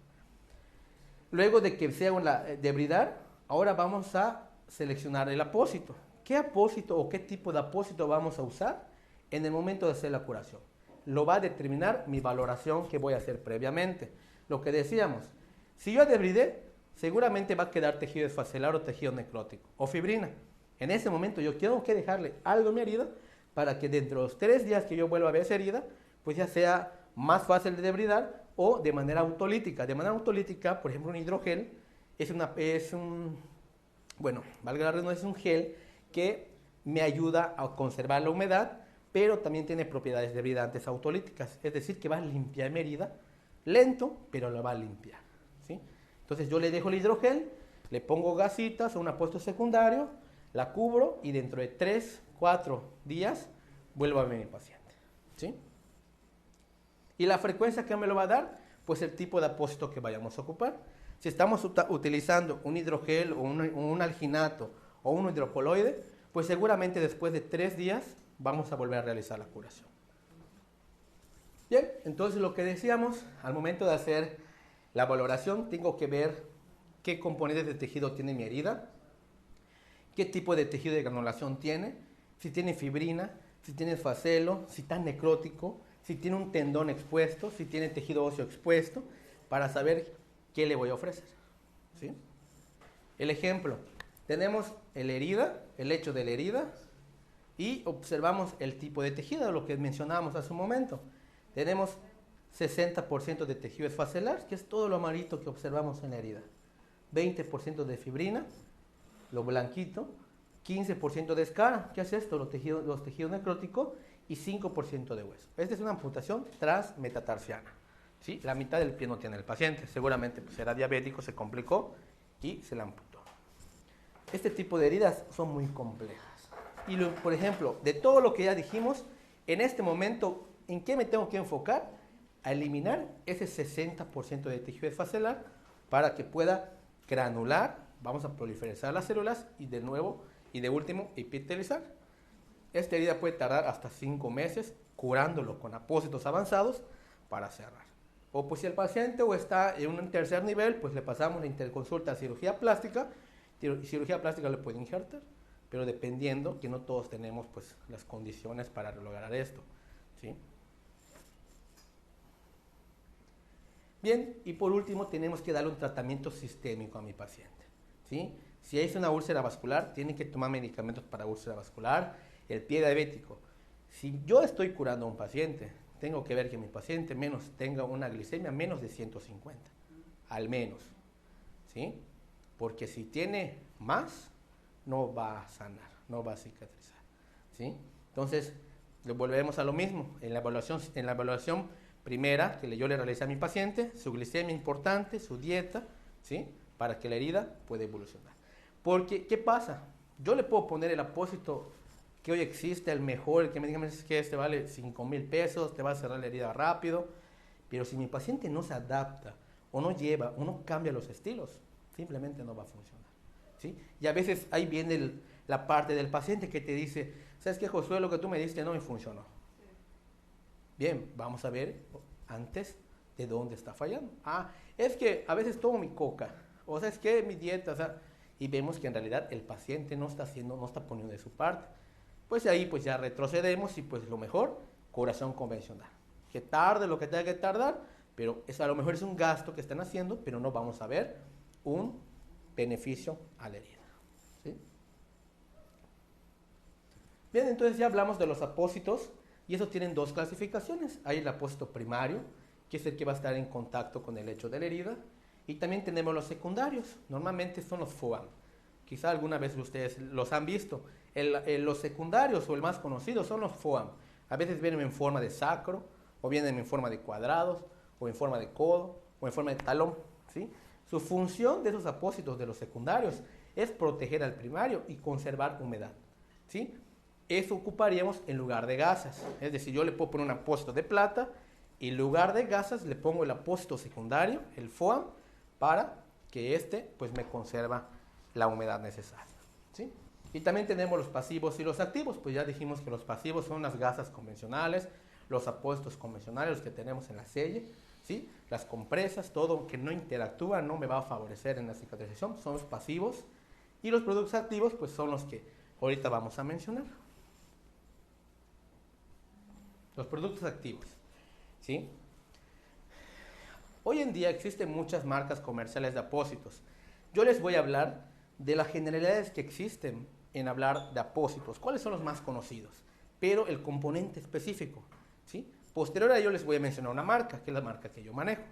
Luego de que sea debridar, ahora vamos a seleccionar el apósito. ¿Qué apósito o qué tipo de apósito vamos a usar en el momento de hacer la curación? Lo va a determinar mi valoración que voy a hacer previamente. Lo que decíamos, si yo debridé, seguramente va a quedar tejido esfacelar o tejido necrótico o fibrina. En ese momento yo tengo que dejarle algo en mi herida para que dentro de los 3 días que yo vuelva a ver esa herida, pues ya sea más fácil de debridar o de manera autolítica. De manera autolítica, por ejemplo, un hidrogel bueno, valga la redundancia, es un gel que me ayuda a conservar la humedad, pero también tiene propiedades debilitantes autolíticas, es decir, que va a limpiar mi herida, lento, pero la va a limpiar, ¿sí? Entonces yo le dejo el hidrogel, le pongo gasitas o un apuesto secundario, la cubro y dentro de 3, 4 días vuelvo a ver a mi paciente, ¿sí? ¿Y la frecuencia que me lo va a dar? Pues el tipo de apósito que vayamos a ocupar. Si estamos utilizando un hidrogel o un alginato o un hidrocoloide, pues seguramente después de 3 días vamos a volver a realizar la curación. Bien, entonces lo que decíamos, al momento de hacer la valoración, tengo que ver qué componentes de tejido tiene mi herida, qué tipo de tejido de granulación tiene, si tiene fibrina, si tiene facelo, si está necrótico, si tiene un tendón expuesto, si tiene tejido óseo expuesto, para saber qué le voy a ofrecer, ¿sí? El ejemplo, tenemos la herida, el hecho de la herida, y observamos el tipo de tejido, lo que mencionábamos hace un momento. Tenemos 60% de tejido esfacelar, que es todo lo amarito que observamos en la herida. 20% de fibrina, lo blanquito. 15% de escara, ¿qué es esto? Los tejidos necróticos. Y 5% de hueso. Esta es una amputación transmetatarsiana, ¿sí? La mitad del pie no tiene el paciente. Seguramente pues, era diabético, se complicó y se la amputó. Este tipo de heridas son muy complejas. Y por ejemplo, de todo lo que ya dijimos, en este momento, ¿en qué me tengo que enfocar? A eliminar ese 60% de tejido esfacelar para que pueda granular, vamos a proliferar las células y de nuevo, y de último, epitelizar. Esta herida puede tardar hasta 5 meses curándolo con apósitos avanzados para cerrar. O pues si el paciente o está en un tercer nivel, pues le pasamos la interconsulta a cirugía plástica. Cirugía plástica le puede injertar, pero dependiendo que no todos tenemos pues las condiciones para lograr esto, ¿sí? Bien, y por último tenemos que darle un tratamiento sistémico a mi paciente, ¿sí? Si es una úlcera vascular, tiene que tomar medicamentos para úlcera vascular. El pie diabético. Si yo estoy curando a un paciente, tengo que ver que mi paciente tenga una glicemia menos de 150, al menos, ¿sí? Porque si tiene más, no va a sanar, no va a cicatrizar, ¿sí? Entonces, volvemos a lo mismo. En la evaluación primera que yo le realicé a mi paciente, su glicemia importante, su dieta, ¿sí? Para que la herida pueda evolucionar. Porque, ¿qué pasa? Yo le puedo poner el apósito que hoy existe, el mejor, el que me digan que este vale 5,000 pesos, te va a cerrar la herida rápido, pero si mi paciente no se adapta, o no lleva, o no cambia los estilos, simplemente no va a funcionar, ¿sí? Y a veces ahí viene la parte del paciente que te dice, ¿sabes qué, Josué? Lo que tú me diste no me funcionó. Sí. Bien, vamos a ver antes de dónde está fallando. Es que a veces tomo mi coca, o sea, es que mi dieta, o sea, y vemos que en realidad el paciente no está poniendo de su parte. Pues ahí pues ya retrocedemos y pues lo mejor, curación convencional. Que tarde lo que tenga que tardar, pero a lo mejor es un gasto que están haciendo, pero no vamos a ver un beneficio a la herida, ¿sí? Bien, entonces ya hablamos de los apósitos y esos tienen 2 clasificaciones. Hay el apósito primario, que es el que va a estar en contacto con el lecho de la herida, y también tenemos los secundarios. Normalmente son los FOAM. Quizá alguna vez ustedes los han visto. Los secundarios o el más conocido son los FOAM. A veces vienen en forma de sacro, o vienen en forma de cuadrados, o en forma de codo, o en forma de talón, ¿sí? Su función de esos apósitos de los secundarios es proteger al primario y conservar humedad, ¿sí? Eso ocuparíamos en lugar de gasas. Es decir, yo le puedo poner un apósito de plata y en lugar de gasas le pongo el apósito secundario, el FOAM, para que pues me conserva la humedad necesaria, ¿sí? Y también tenemos los pasivos y los activos. Pues ya dijimos que los pasivos son las gasas convencionales, los apósitos convencionales, los que tenemos en la selle, ¿sí? Las compresas, todo que no interactúa, no me va a favorecer en la cicatrización, son los pasivos. Y los productos activos, pues son los que ahorita vamos a mencionar. Los productos activos, ¿sí? Hoy en día existen muchas marcas comerciales de apósitos. Yo les voy a hablar de las generalidades que existen en hablar de apósitos. ¿Cuáles son los más conocidos? Pero el componente específico, ¿sí? Posterior a ello les voy a mencionar una marca, que es la marca que yo manejo.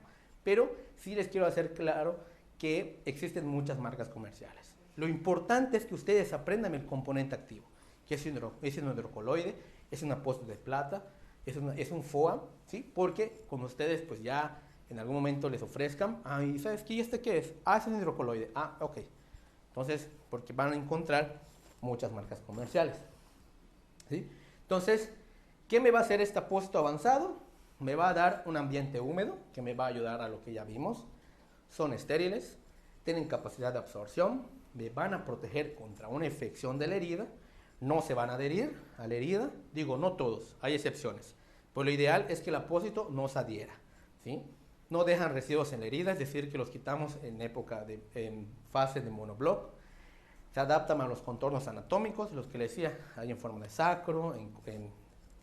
Pero sí les quiero hacer claro que existen muchas marcas comerciales. Lo importante es que ustedes aprendan el componente activo, que es un hidrocoloide, es un apósito de plata, es un FOAM, ¿sí? Porque cuando ustedes pues ya en algún momento les ofrezcan, ¿y sabes qué? ¿Y este qué es? Es un hidrocoloide. Ok. Entonces, porque van a encontrar muchas marcas comerciales, ¿sí? Entonces, ¿qué me va a hacer este apósito avanzado? Me va a dar un ambiente húmedo, que me va a ayudar a lo que ya vimos. Son estériles, tienen capacidad de absorción, me van a proteger contra una infección de la herida, no se van a adherir a la herida, digo, no todos, hay excepciones, pero lo ideal es que el apósito no se adhiera, ¿sí? No dejan residuos en la herida, es decir, que los quitamos en fase de monobloc, se adaptan a los contornos anatómicos, los que les decía, hay en forma de sacro, en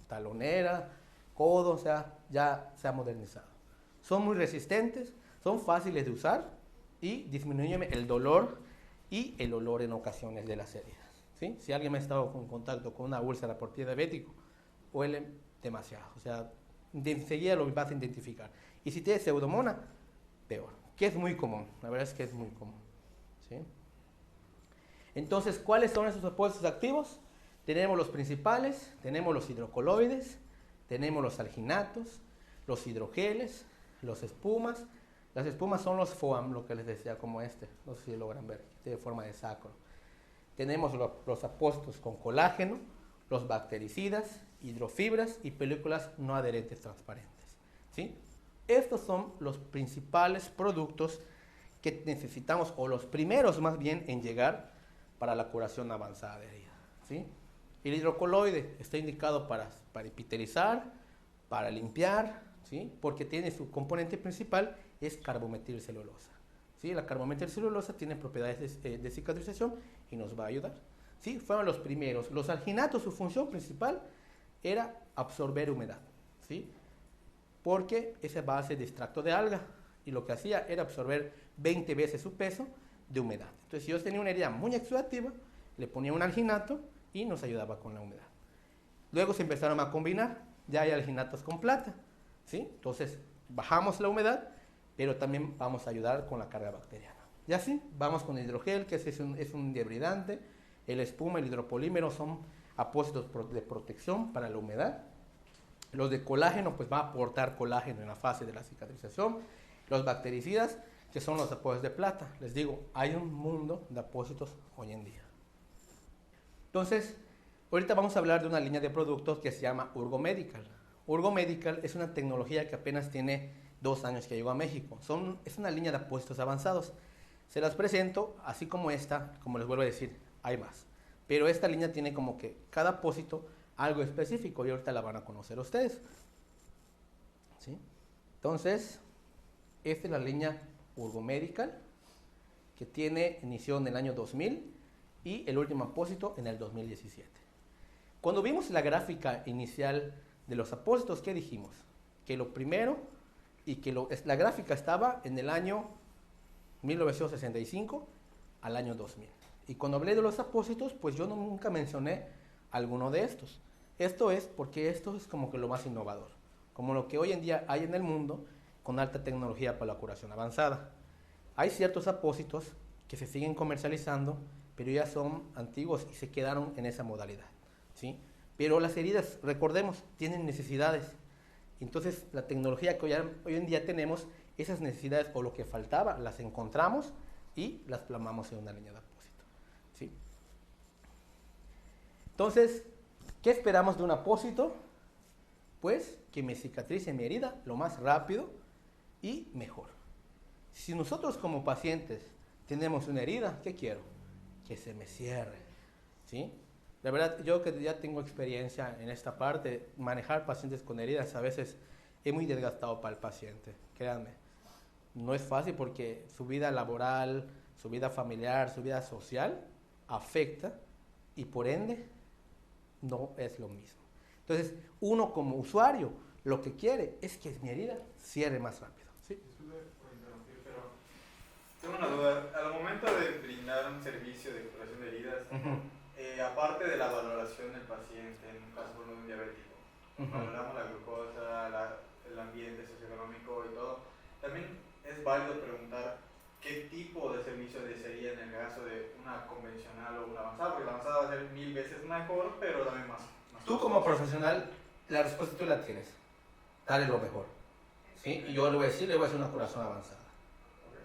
talonera, codo, o sea, ya se ha modernizado. Son muy resistentes, son fáciles de usar y disminuyen el dolor y el olor en ocasiones de las heridas, ¿sí? Si alguien me ha estado en contacto con una úlcera por pie diabético, huele demasiado, o sea, enseguida lo vas a identificar. Y si tienes pseudomonas, peor, que es muy común, la verdad es que es muy común, ¿sí? Entonces, ¿cuáles son esos apósitos activos? Tenemos los principales, tenemos los hidrocoloides, tenemos los alginatos, los hidrogeles, los espumas. Las espumas son los FOAM, lo que les decía, como este, no sé si logran ver, de forma de sacro. Tenemos los apósitos con colágeno, los bactericidas, hidrofibras y películas no adherentes transparentes, ¿sí? Estos son los principales productos que necesitamos, o los primeros más bien, en llegar para la curación avanzada de herida, ¿sí? El hidrocoloide está indicado para epitelizar, para limpiar, ¿sí? Porque tiene su componente principal, es carbometilcelulosa, ¿sí? La carbometilcelulosa tiene propiedades de cicatrización y nos va a ayudar, ¿sí? Fueron los primeros. Los alginatos, su función principal era absorber humedad, ¿sí? Porque esa base de extracto de alga, y lo que hacía era absorber 20 veces su peso de humedad. Entonces, si yo tenía una herida muy exudativa, le ponía un alginato y nos ayudaba con la humedad. Luego se empezaron a combinar, ya hay alginatos con plata, ¿sí? Entonces, bajamos la humedad, pero también vamos a ayudar con la carga bacteriana. Y así, vamos con el hidrogel, que es un debridante, el espuma, el hidropolímero son apósitos de protección para la humedad. Los de colágeno, pues va a aportar colágeno en la fase de la cicatrización. Los bactericidas, que son los apósitos de plata. Les digo, hay un mundo de apósitos hoy en día. Entonces, ahorita vamos a hablar de una línea de productos que se llama Urgo Medical. Urgo Medical es una tecnología que apenas tiene 2 años que llegó a México. Es una línea de apósitos avanzados. Se las presento, así como esta, como les vuelvo a decir, hay más. Pero esta línea tiene como que cada apósito algo específico y ahorita la van a conocer ustedes, ¿sí? Entonces, esta es la línea Urgo Medical, que inició en el año 2000 y el último apósito en el 2017. Cuando vimos la gráfica inicial de los apósitos, ¿qué dijimos? Que lo primero, y que la gráfica estaba en el año 1965 al año 2000. Y cuando hablé de los apósitos, pues yo nunca mencioné alguno de estos. Esto es porque esto es como que lo más innovador, como lo que hoy en día hay en el mundo con alta tecnología para la curación avanzada. Hay ciertos apósitos que se siguen comercializando, pero ya son antiguos y se quedaron en esa modalidad, ¿sí? Pero las heridas, recordemos, tienen necesidades. Entonces, la tecnología que hoy en día tenemos, esas necesidades o lo que faltaba, las encontramos y las plasmamos en una línea de apósito, ¿sí? Entonces, ¿qué esperamos de un apósito? Pues que me cicatrice mi herida lo más rápido y mejor. Si nosotros como pacientes tenemos una herida, ¿qué quiero? Que se me cierre, ¿sí? La verdad, yo que ya tengo experiencia en esta parte, manejar pacientes con heridas a veces es muy desgastado para el paciente, créanme. No es fácil porque su vida laboral, su vida familiar, su vida social afecta y por ende no es lo mismo. Entonces, uno como usuario lo que quiere es que mi herida cierre más rápido, ¿sí? Disculpe por interrumpir, pero tengo una duda. Al momento de brindar un servicio de curación de heridas, aparte de la valoración del paciente, en un caso de un diabético, valoramos la glucosa, la el ambiente socioeconómico y todo, también es válido preguntar qué tipo de servicio desearía en el caso de una convencional o una avanzada, porque la avanzada va a ser 1000 veces mejor, pero también más Tú como profesional, la respuesta tú la tienes. Dale lo mejor. ¿Sí? Y yo le voy a decir, le voy a hacer una curación avanzada.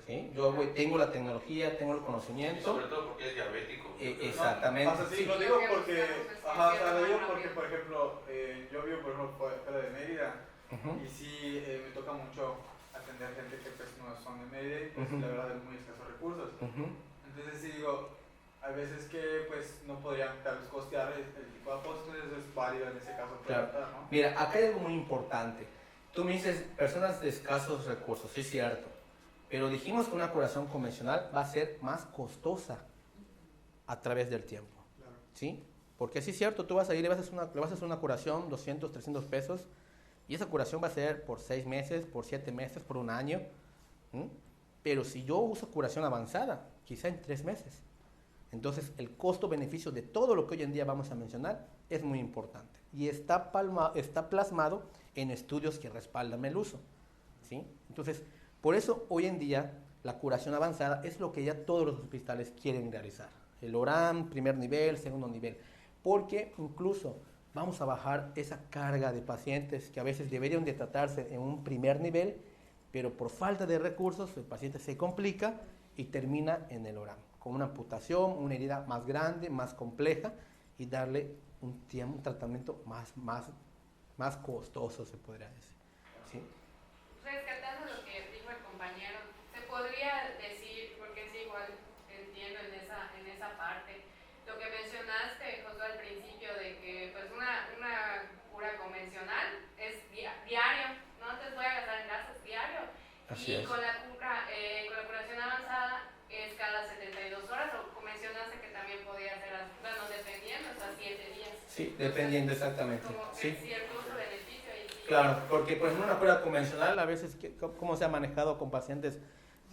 ¿Sí? Tengo la tecnología, tengo el conocimiento. Sobre todo porque es diabético. Exactamente. No, o sea, sí, Sí. lo digo porque, ajá, o sea, lo digo porque, por ejemplo, yo vivo, por ejemplo, fuera de Mérida, Ujú. y sí me toca mucho atender gente que pues no son de Mérida y pues Ujú. la verdad es muy escasos recursos. Ujú. Entonces sí digo, hay veces que pues no podrían tal vez costear el tipo de apóstoles, eso es válido en ese caso Claro. preguntar, ¿no? Mira, acá hay algo muy importante. Tú me dices personas de escasos recursos, sí es cierto. Pero dijimos que una curación convencional va a ser más costosa a través del tiempo. Claro. ¿Sí? Porque sí es cierto, tú vas a ir y le vas a hacer una curación, 200, 300 pesos, y esa curación va a ser por 6 meses, por 7 meses, por un año. ¿Mm? Pero si yo uso curación avanzada, quizá en 3 meses. Entonces, el costo-beneficio de todo lo que hoy en día vamos a mencionar es muy importante. Y está plasmado en estudios que respaldan el uso. ¿Sí? Entonces, por eso hoy en día la curación avanzada es lo que ya todos los hospitales quieren realizar. El ORAM, primer nivel, segundo nivel. Porque incluso vamos a bajar esa carga de pacientes que a veces deberían de tratarse en un primer nivel, pero por falta de recursos el paciente se complica y termina en el ORAM, con una amputación, una herida más grande, más compleja, y darle un tratamiento más costoso, se podría decir. ¿Sí? Rescatando lo que dijo el compañero, se podría decir, porque sí, igual entiendo en esa parte, lo que mencionaste, Josué, al principio, de que pues una cura convencional es diario, no te voy a gastar en gastos diario. Así Y es. con la curación avanzada es cada 72 horas, o mencionaste que también podía ser, bueno, dependiendo, o sea, 7 días. Sí, dependiendo exactamente. Como que Sí. cierto uso-beneficio ahí sí. Claro, porque por ejemplo una cura convencional, a veces, ¿cómo se ha manejado con pacientes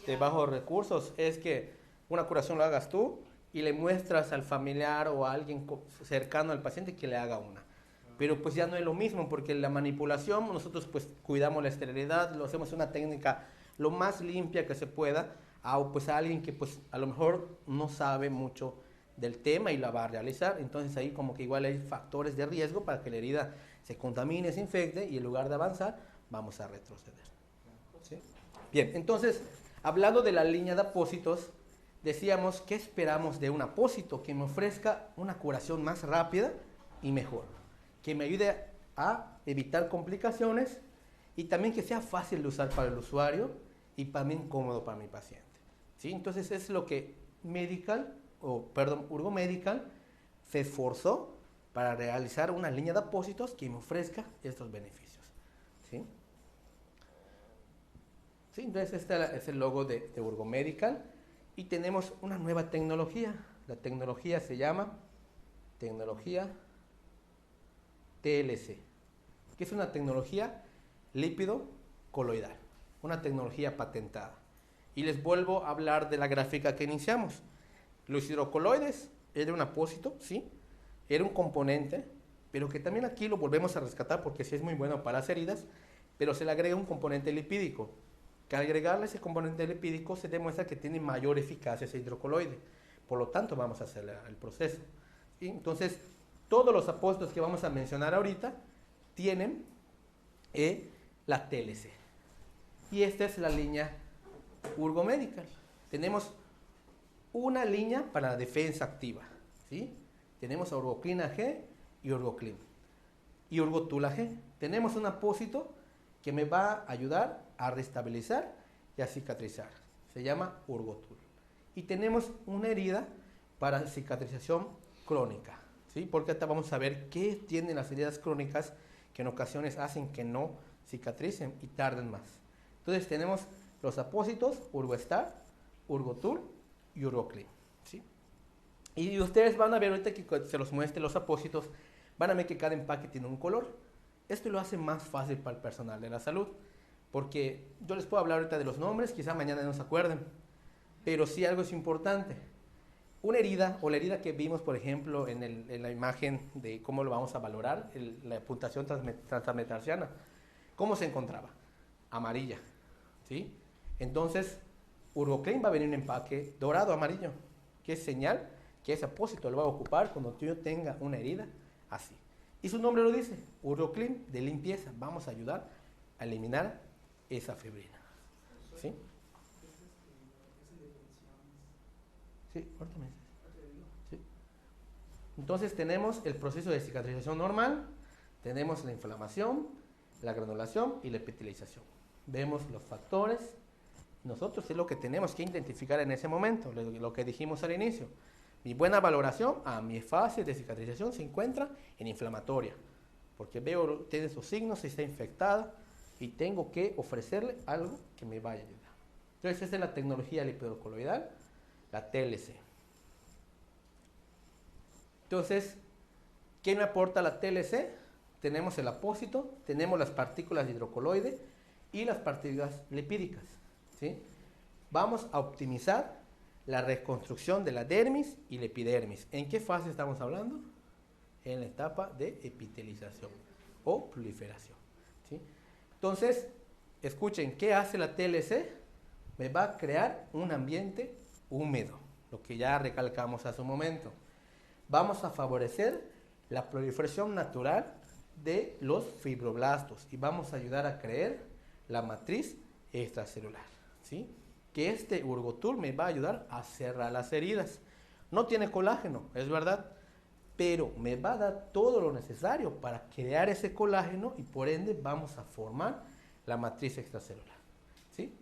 de bajos recursos? Es que una curación lo hagas tú y le muestras al familiar o a alguien cercano al paciente que le haga una. Pero pues ya no es lo mismo, porque la manipulación, nosotros pues cuidamos la esterilidad, lo hacemos una técnica lo más limpia que se pueda, pues a alguien que pues a lo mejor no sabe mucho del tema y la va a realizar. Entonces ahí como que igual hay factores de riesgo para que la herida se contamine, se infecte, y en lugar de avanzar vamos a retroceder. ¿Sí? Bien, entonces hablando de la línea de apósitos, decíamos que esperamos de un apósito que me ofrezca una curación más rápida y mejor, que me ayude a evitar complicaciones y también que sea fácil de usar para el usuario y también cómodo para mi paciente. ¿Sí? Entonces es lo que Urgo Medical se esforzó para realizar una línea de apósitos que me ofrezca estos beneficios. ¿Sí? ¿Sí? Entonces este es el logo de Urgo Medical, y tenemos una nueva tecnología. La tecnología se llama tecnología TLC, que es una tecnología lípido coloidal, una tecnología patentada. Y les vuelvo a hablar de la gráfica que iniciamos. Los hidrocoloides era un apósito, sí, era un componente, pero que también aquí lo volvemos a rescatar porque sí es muy bueno para las heridas, pero se le agrega un componente lipídico, que al agregarle ese componente lipídico se demuestra que tiene mayor eficacia ese hidrocoloide. Por lo tanto, vamos a acelerar el proceso. ¿Sí? Entonces, todos los apósitos que vamos a mencionar ahorita tienen la TLC. Y esta es la línea Urgo Medical. Tenemos una línea para la defensa activa. ¿Sí? Tenemos a Urgoclin G y Urgoclin. Y Urgotul G. Tenemos un apósito que me va a ayudar a restabilizar y a cicatrizar. Se llama Urgotul. Y tenemos una herida para cicatrización crónica. ¿Sí? Porque ahorita vamos a ver qué tienen las heridas crónicas que en ocasiones hacen que no cicatricen y tarden más. Entonces tenemos los apósitos Urgostar, Urgotul y Urgoclin. ¿Sí? Y ustedes van a ver ahorita que se los muestre los apósitos, van a ver que cada empaque tiene un color. Esto lo hace más fácil para el personal de la salud, porque yo les puedo hablar ahorita de los nombres, quizá mañana no se acuerden, pero sí algo es importante. Una herida, o la herida que vimos, por ejemplo, en la imagen de cómo lo vamos a valorar, la puntuación transametarsiana. ¿Cómo se encontraba? Amarilla, ¿sí? Entonces, Urgoclean va a venir en un empaque dorado amarillo, que es señal que ese apósito lo va a ocupar cuando tú tenga una herida así. Y su nombre lo dice, Urgoclean de limpieza. Vamos a ayudar a eliminar esa fibrina. ¿Sí? Sí, ahorita me dices. Sí. Entonces tenemos el proceso de cicatrización normal, tenemos la inflamación, la granulación y la epitelización. Vemos los factores. Nosotros es lo que tenemos que identificar en ese momento, lo que dijimos al inicio. Mi buena valoración, mi fase de cicatrización se encuentra en inflamatoria, porque veo, tiene sus signos, está infectada y tengo que ofrecerle algo que me vaya a ayudar. Entonces, esa es la tecnología lipidocoloidal, la TLC. Entonces, ¿qué me aporta la TLC? Tenemos el apósito, tenemos las partículas de hidrocoloide y las partículas lipídicas, ¿sí? Vamos a optimizar la reconstrucción de la dermis y la epidermis. ¿En qué fase estamos hablando? En la etapa de epitelización o proliferación, ¿sí? Entonces, escuchen, ¿qué hace la TLC? Me va a crear un ambiente húmedo, lo que ya recalcamos hace un momento. Vamos a favorecer la proliferación natural de los fibroblastos y vamos a ayudar a crear la matriz extracelular, ¿sí? Que este Urgotool me va a ayudar a cerrar las heridas. No tiene colágeno, es verdad, pero me va a dar todo lo necesario para crear ese colágeno y por ende vamos a formar la matriz extracelular, ¿sí?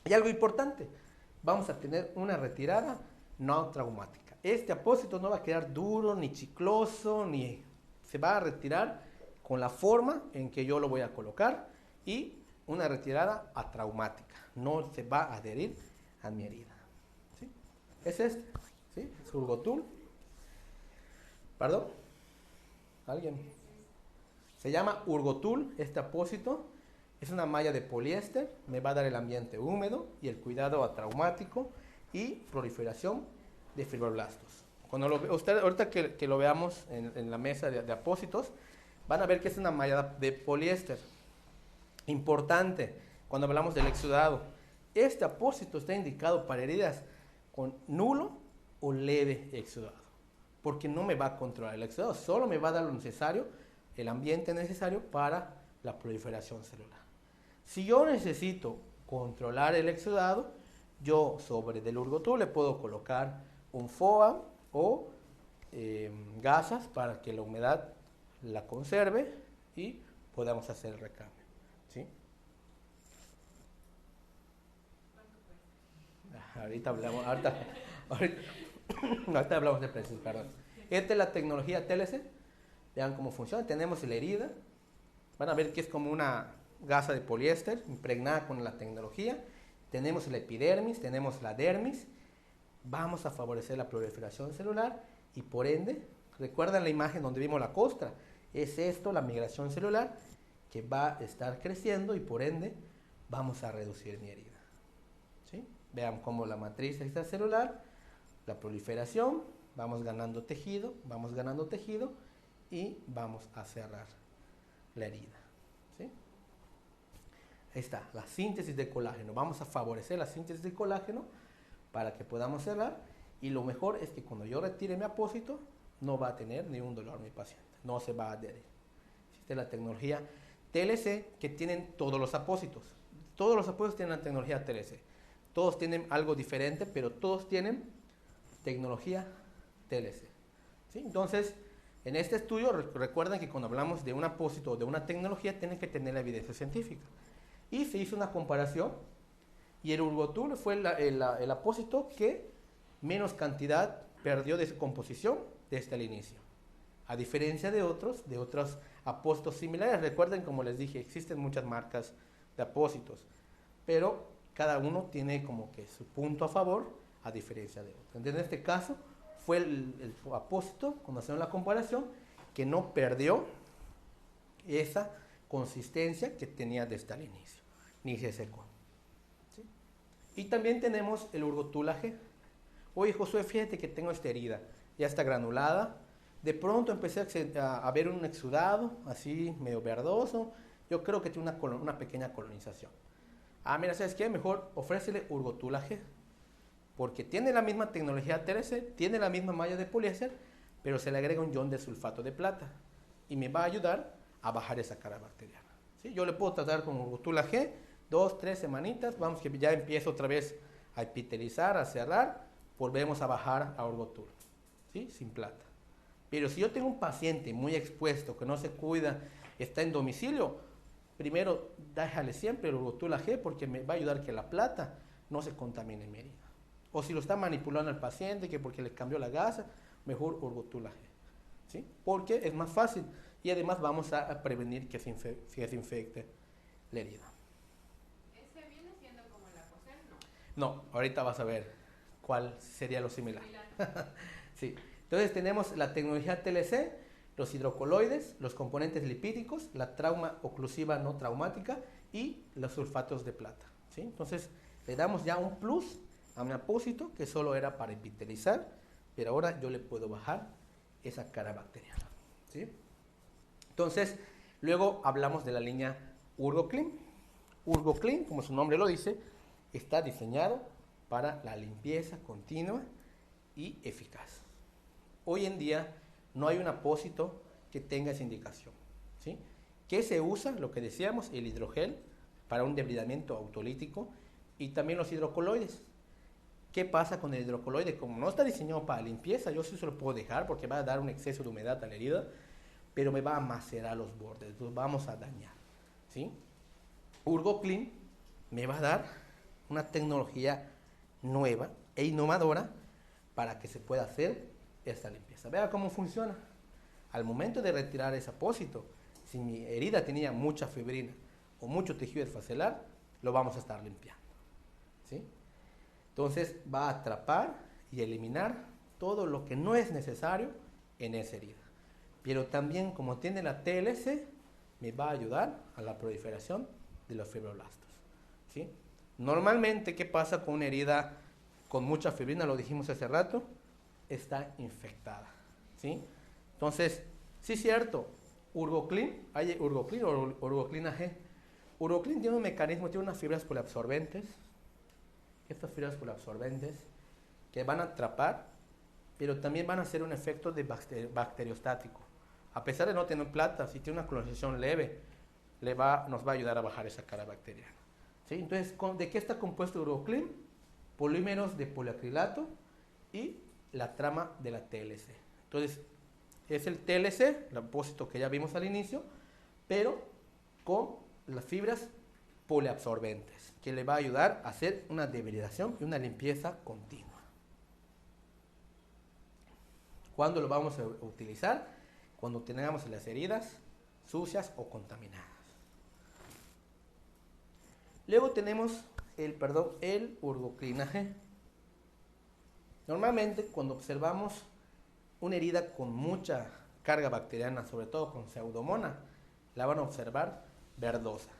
Y algo importante, vamos a tener una retirada no traumática. Este apósito no va a quedar duro, ni chicloso, ni se va a retirar con la forma en que yo lo voy a colocar y una retirada atraumática. No se va a adherir a mi herida, ¿sí? Es este, ¿sí? Es Urgotool. ¿Perdón? ¿Alguien? Se llama Urgotool, este apósito. Es una malla de poliéster, me va a dar el ambiente húmedo y el cuidado atraumático y proliferación de fibroblastos. Cuando ahorita que lo veamos en la mesa de apósitos, van a ver que es una malla de poliéster. Importante, cuando hablamos del exudado, este apósito está indicado para heridas con nulo o leve exudado, porque no me va a controlar el exudado, solo me va a dar lo necesario, el ambiente necesario para la proliferación celular. Si yo necesito controlar el exudado, yo sobre del Urgotool le puedo colocar un FOA o gasas para que la humedad la conserve y podamos hacer el recambio, ¿sí? Ahorita hablamos de precios, perdón. Esta es la tecnología TLC. Vean cómo funciona. Tenemos la herida. Van a ver que es como una gasa de poliéster impregnada con la tecnología. Tenemos la epidermis, tenemos la dermis. Vamos a favorecer la proliferación celular y por ende, recuerdan la imagen donde vimos la costra. Es esto, la migración celular, que va a estar creciendo y por ende vamos a reducir mi herida, ¿sí? Vean cómo la matriz extracelular, la proliferación, vamos ganando tejido y vamos a cerrar la herida, ¿sí? Ahí está, la síntesis de colágeno. Vamos a favorecer la síntesis de colágeno para que podamos cerrar y lo mejor es que cuando yo retire mi apósito no va a tener ningún dolor mi paciente, no se va a adherir. Existe la tecnología TLC que tienen todos los apósitos. Todos los apósitos tienen la tecnología TLC. Todos tienen algo diferente, pero todos tienen tecnología TLC, ¿sí? Entonces, en este estudio, recuerden que cuando hablamos de un apósito o de una tecnología, tienen que tener la evidencia científica. Y se hizo una comparación, y el Urgotool fue el apósito que menos cantidad perdió de su composición desde el inicio. A diferencia de otros apósitos similares. Recuerden, como les dije, existen muchas marcas de apósitos, pero cada uno tiene como que su punto a favor a diferencia de otro. En este caso fue el apósito, cuando hacemos la comparación, que no perdió esa consistencia que tenía desde el inicio, ni se secó, ¿sí? Y también tenemos el Urgotool AG. Oye, Josué, fíjate que tengo esta herida, ya está granulada. De pronto empecé a ver un exudado así medio verdoso yo creo que tiene una pequeña colonización. Ah, mira, ¿sabes qué? Mejor ofrécele Urgotula G, porque tiene la misma tecnología TLC, tiene la misma malla de poliéster, pero se le agrega un ion de sulfato de plata y me va a ayudar a bajar esa carga bacteriana. ¿Sí? Yo le puedo tratar con Urgotula G 2, 3 semanitas, vamos que ya empiezo otra vez a epitelizar, a cerrar, volvemos a bajar a Urgotula, ¿sí? Sin plata. Pero si yo tengo un paciente muy expuesto, que no se cuida, está en domicilio, primero déjale siempre el Urgotula G porque me va a ayudar que la plata no se contamine en mi herida. O si lo está manipulando el paciente, que porque le cambió la gasa, mejor Urgotula G, ¿sí? Porque es más fácil y además vamos a prevenir que se infecte la herida. ¿Ese viene siendo como la COSEN? No, ahorita vas a ver cuál sería lo similar. Sí. Entonces tenemos la tecnología TLC, los hidrocoloides, los componentes lipídicos, la trauma oclusiva no traumática y los sulfatos de plata, ¿sí? Entonces le damos ya un plus a mi apósito que solo era para epitelizar, pero ahora yo le puedo bajar esa cara bacteriana, ¿sí? Entonces, luego hablamos de la línea UrgoClean. UrgoClean, como su nombre lo dice, está diseñado para la limpieza continua y eficaz. Hoy en día no hay un apósito que tenga esa indicación, ¿sí? ¿Qué se usa? Lo que decíamos, el hidrogel para un debridamiento autolítico y también los hidrocoloides. ¿Qué pasa con el hidrocoloide? Como no está diseñado para limpieza, yo sí se lo puedo dejar porque va a dar un exceso de humedad a la herida, pero me va a macerar los bordes, los vamos a dañar, ¿sí? UrgoClean me va a dar una tecnología nueva e innovadora para que se pueda hacer esta limpieza. Vea cómo funciona. Al momento de retirar ese apósito, si mi herida tenía mucha fibrina o mucho tejido esfacelar, lo vamos a estar limpiando, ¿sí? Entonces va a atrapar y eliminar todo lo que no es necesario en esa herida. Pero también, como tiene la TLC, me va a ayudar a la proliferación de los fibroblastos, ¿sí? Normalmente, ¿qué pasa con una herida con mucha fibrina? Lo dijimos hace rato, está infectada, ¿sí? Entonces, sí es cierto, UrgoClean, hay UrgoClean o UrgoClean AG. UrgoClean tiene un mecanismo, tiene unas fibras poliabsorbentes, estas fibras poliabsorbentes que van a atrapar, pero también van a hacer un efecto de bacteriostático. A pesar de no tener plata, si tiene una colonización leve, nos va a ayudar a bajar esa carga bacteriana, ¿sí? Entonces, ¿de qué está compuesto UrgoClean? Polímeros de poliacrilato y la trama de la TLC. Entonces, es el TLC, el apósito que ya vimos al inicio, pero con las fibras poliabsorbentes, que le va a ayudar a hacer una debridación y una limpieza continua. ¿Cuándo lo vamos a utilizar? Cuando tengamos las heridas sucias o contaminadas. Luego tenemos el UrgoClean AG. Normalmente cuando observamos una herida con mucha carga bacteriana, sobre todo con pseudomonas, la van a observar verdosa,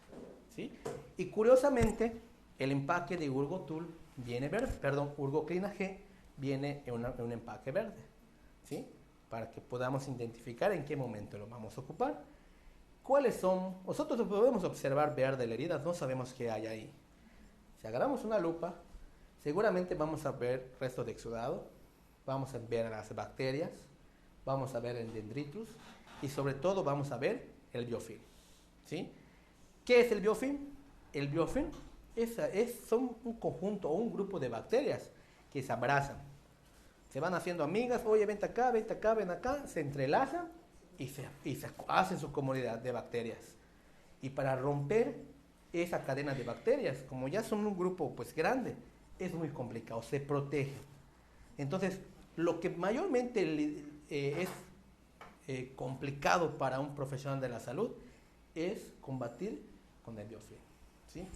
¿sí? Y curiosamente el empaque de UrgoClean viene verde, UrgoClean AG viene en un empaque verde, ¿sí? Para que podamos identificar en qué momento lo vamos a ocupar. ¿Cuáles son? Nosotros podemos observar verde la herida, no sabemos qué hay ahí. Si agarramos una lupa, seguramente vamos a ver restos de exudado, vamos a ver las bacterias, vamos a ver el dendritus y sobre todo vamos a ver el biofilm, ¿sí? ¿Qué es el biofilm? El biofilm son un conjunto o un grupo de bacterias que se abrazan, se van haciendo amigas, oye, vente acá, ven acá, se entrelazan y se hacen su comunidad de bacterias. Y para romper esa cadena de bacterias, como ya son un grupo pues grande, es muy complicado, se protege. Entonces, lo que mayormente es complicado para un profesional de la salud es combatir con el biofilm, ¿sí?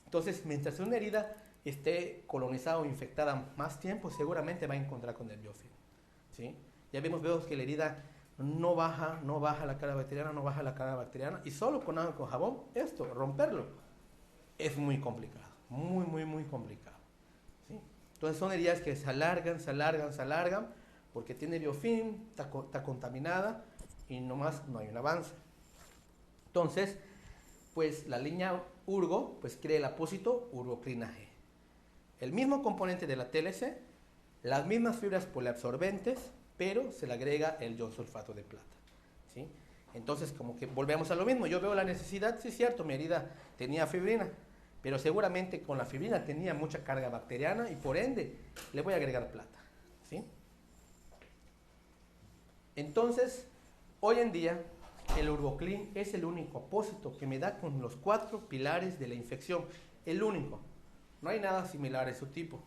Entonces, mientras una herida esté colonizada o infectada más tiempo, seguramente va a encontrar con el biofilm, ¿sí? Ya vemos que la herida no baja la carga bacteriana, y solo con agua con jabón, romperlo, es muy complicado, muy complicado, ¿sí? Entonces son heridas que se alargan, porque tiene biofilm, está contaminada y nomás no hay un avance. Entonces, pues la línea Urgo pues crea el apósito urgoclina G. El mismo componente de la TLC, las mismas fibras poliabsorbentes, pero se le agrega el ion sulfato de plata, ¿sí? Entonces, como que volvemos a lo mismo. Yo veo la necesidad, sí es cierto, mi herida tenía fibrina, pero seguramente con la fibrina tenía mucha carga bacteriana y por ende le voy a agregar plata, ¿sí? Entonces, hoy en día, el Urgoclin es el único apósito que me da con los 4 pilares de la infección. El único. No hay nada similar a su tipo,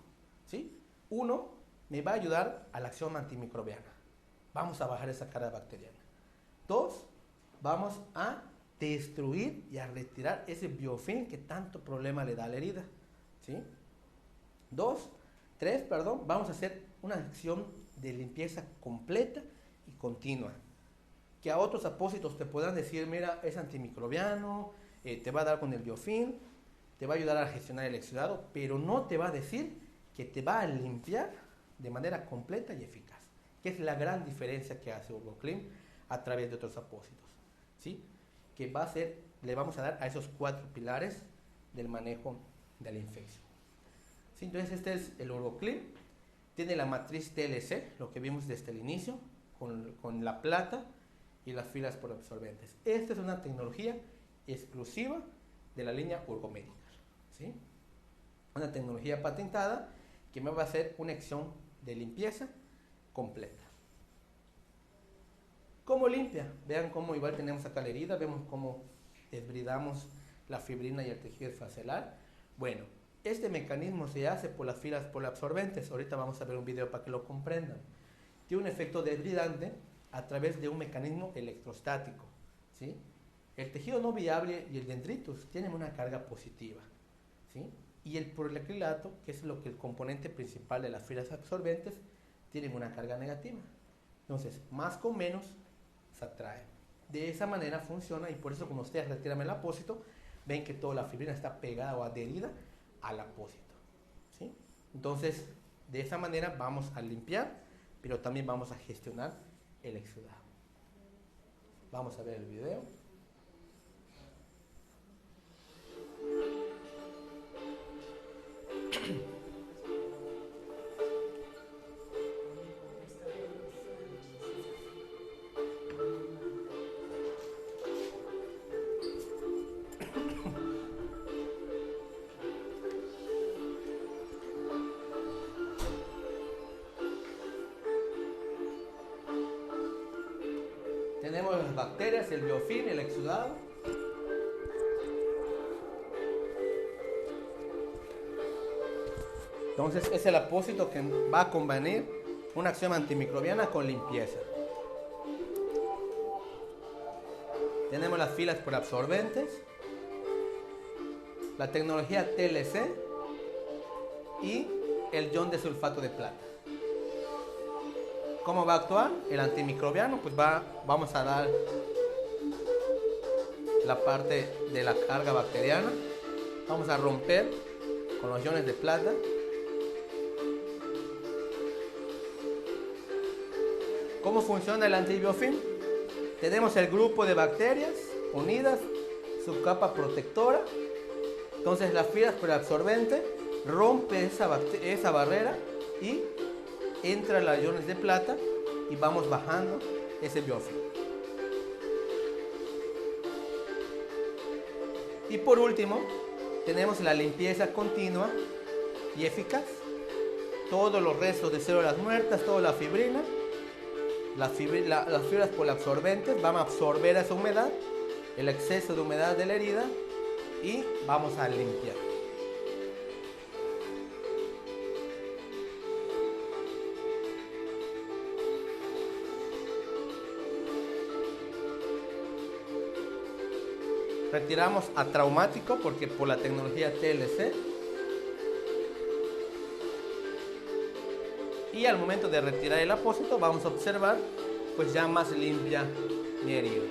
¿sí? 1, me va a ayudar a la acción antimicrobiana. Vamos a bajar esa carga bacteriana. 2, vamos a destruir y a retirar ese biofilm que tanto problema le da a la herida, ¿sí? 3, vamos a hacer una acción de limpieza completa y continua. Que a otros apósitos te puedan decir, mira, es antimicrobiano, te va a dar con el biofilm, te va a ayudar a gestionar el exudado, pero no te va a decir que te va a limpiar de manera completa y eficaz, que es la gran diferencia que hace Urgoclin a través de otros apósitos, ¿sí? Que va a ser, le vamos a dar a esos 4 pilares del manejo de la infección, ¿sí? Entonces este es el Urgoclin, tiene la matriz TLC, lo que vimos desde el inicio, con la plata y las fibras poliabsorbentes. Esta es una tecnología exclusiva de la línea Urgomedical, ¿sí? Una tecnología patentada que me va a hacer una acción de limpieza completa. ¿Cómo limpia? Vean cómo igual tenemos acá la herida, vemos cómo desbridamos la fibrina y el tejido facial. Bueno, este mecanismo se hace por las fibras poliabsorbentes. Ahorita vamos a ver un video para que lo comprendan. Tiene un efecto desbridante a través de un mecanismo electrostático, ¿sí? El tejido no viable y el dendritus tienen una carga positiva, ¿sí? Y el poliacrilato, que es lo que el componente principal de las fibras absorbentes, tienen una carga negativa. Entonces, más con menos se atrae. De esa manera funciona y por eso cuando ustedes retiran el apósito, ven que toda la fibrina está pegada o adherida al apósito, ¿sí? Entonces, de esa manera vamos a limpiar, pero también vamos a gestionar el exudado. Vamos a ver el video. Tenemos las bacterias, el biofilm, el exudado. Entonces es el apósito que va a combinar una acción antimicrobiana con limpieza. Tenemos las filas por absorbentes, la tecnología TLC y el ion de sulfato de plata. ¿Cómo va a actuar? El antimicrobiano, pues vamos a dar la parte de la carga bacteriana. Vamos a romper con los iones de plata. ¿Cómo funciona el antibiofilm? Tenemos el grupo de bacterias unidas, su capa protectora. Entonces las fibras preabsorbentes rompe esa barrera y entra los iones de plata y vamos bajando ese biofilm. Y por último, tenemos la limpieza continua y eficaz. Todos los restos de células muertas, toda la fibrina, las fibras poliabsorbentes van a absorber esa humedad, el exceso de humedad de la herida y vamos a limpiar. Retiramos a traumático porque por la tecnología TLC. Y al momento de retirar el apósito vamos a observar pues ya más limpia mi herida.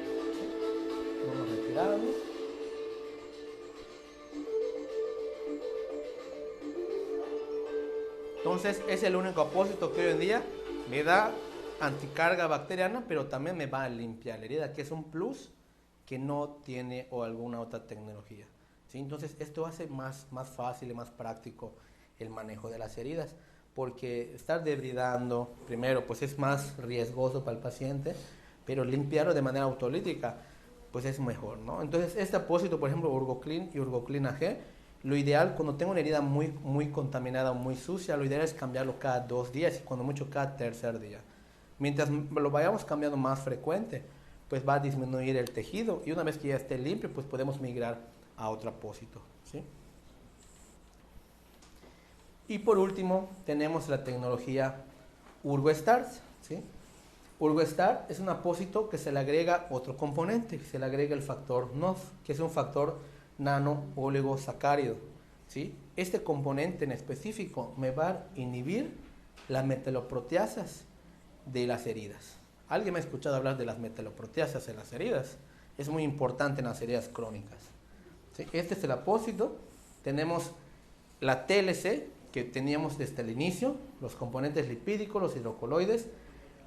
Vamos a retirarlo. Entonces es el único apósito que hoy en día me da anticarga bacteriana, pero también me va a limpiar la herida, que es un plus que no tiene o alguna otra tecnología. ¿Sí? Entonces esto hace más fácil y más práctico el manejo de las heridas, porque estar debridando, primero, pues es más riesgoso para el paciente, pero limpiarlo de manera autolítica, pues es mejor, ¿no? Entonces este apósito, por ejemplo, Urgoclean y Urgoclean AG, lo ideal, cuando tengo una herida muy contaminada o muy sucia, lo ideal es cambiarlo cada 2 días y cuando mucho cada tercer día. Mientras lo vayamos cambiando más frecuente, pues va a disminuir el tejido y una vez que ya esté limpio, pues podemos migrar a otro apósito, ¿sí? Y por último, tenemos la tecnología UrgoStart, ¿sí? UrgoStart es un apósito que se le agrega otro componente, se le agrega el factor NOF, que es un factor nano-oligosacárido, ¿sí? Este componente en específico me va a inhibir las metaloproteasas de las heridas. ¿Alguien me ha escuchado hablar de las metaloproteasas en las heridas? Es muy importante en las heridas crónicas, ¿sí? Este es el apósito. Tenemos la TLC que teníamos desde el inicio, los componentes lipídicos, los hidrocoloides,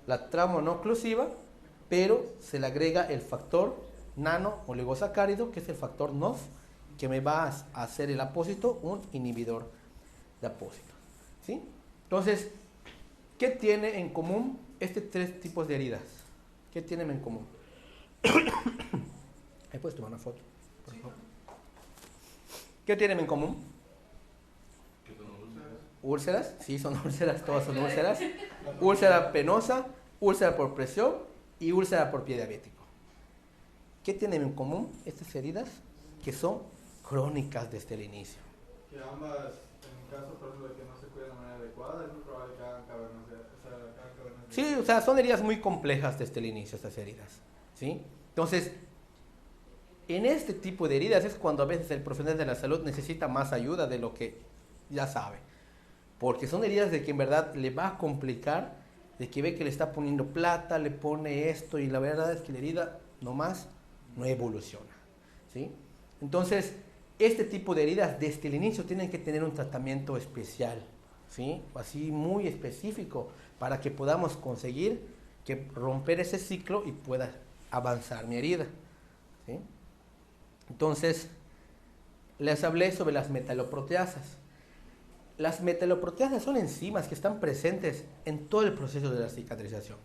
la trama no oclusiva, pero se le agrega el factor nano-oligosacárido, que es el factor NOF, que me va a hacer el apósito un inhibidor de apósito, ¿sí? Entonces, ¿qué tiene en común estos 3 tipos de heridas? ¿Qué tienen en común? ¿Me puedes tomar una foto, por favor? ¿Qué tienen en común? ¿Qué son úlceras? Úlceras, sí, son úlceras, todas son úlceras. Úlcera penosa, úlcera por presión y úlcera por pie diabético. ¿Qué tienen en común estas heridas? Que son crónicas desde el inicio. Que ambas, en caso por ejemplo de que no se cuiden de manera adecuada, es muy probable que hagan cavernas de... Sí, o sea, son heridas muy complejas desde el inicio, estas heridas, ¿sí? Entonces, en este tipo de heridas es cuando a veces el profesional de la salud necesita más ayuda de lo que ya sabe. Porque son heridas de que en verdad le va a complicar, de que ve que le está poniendo plata, le pone esto, y la verdad es que la herida nomás no evoluciona, ¿sí? Entonces, este tipo de heridas desde el inicio tienen que tener un tratamiento especial, ¿sí? Así muy específico, para que podamos conseguir que romper ese ciclo y pueda avanzar mi herida, ¿sí? Entonces, les hablé sobre las metaloproteasas. Las metaloproteasas son enzimas que están presentes en todo el proceso de la cicatrización,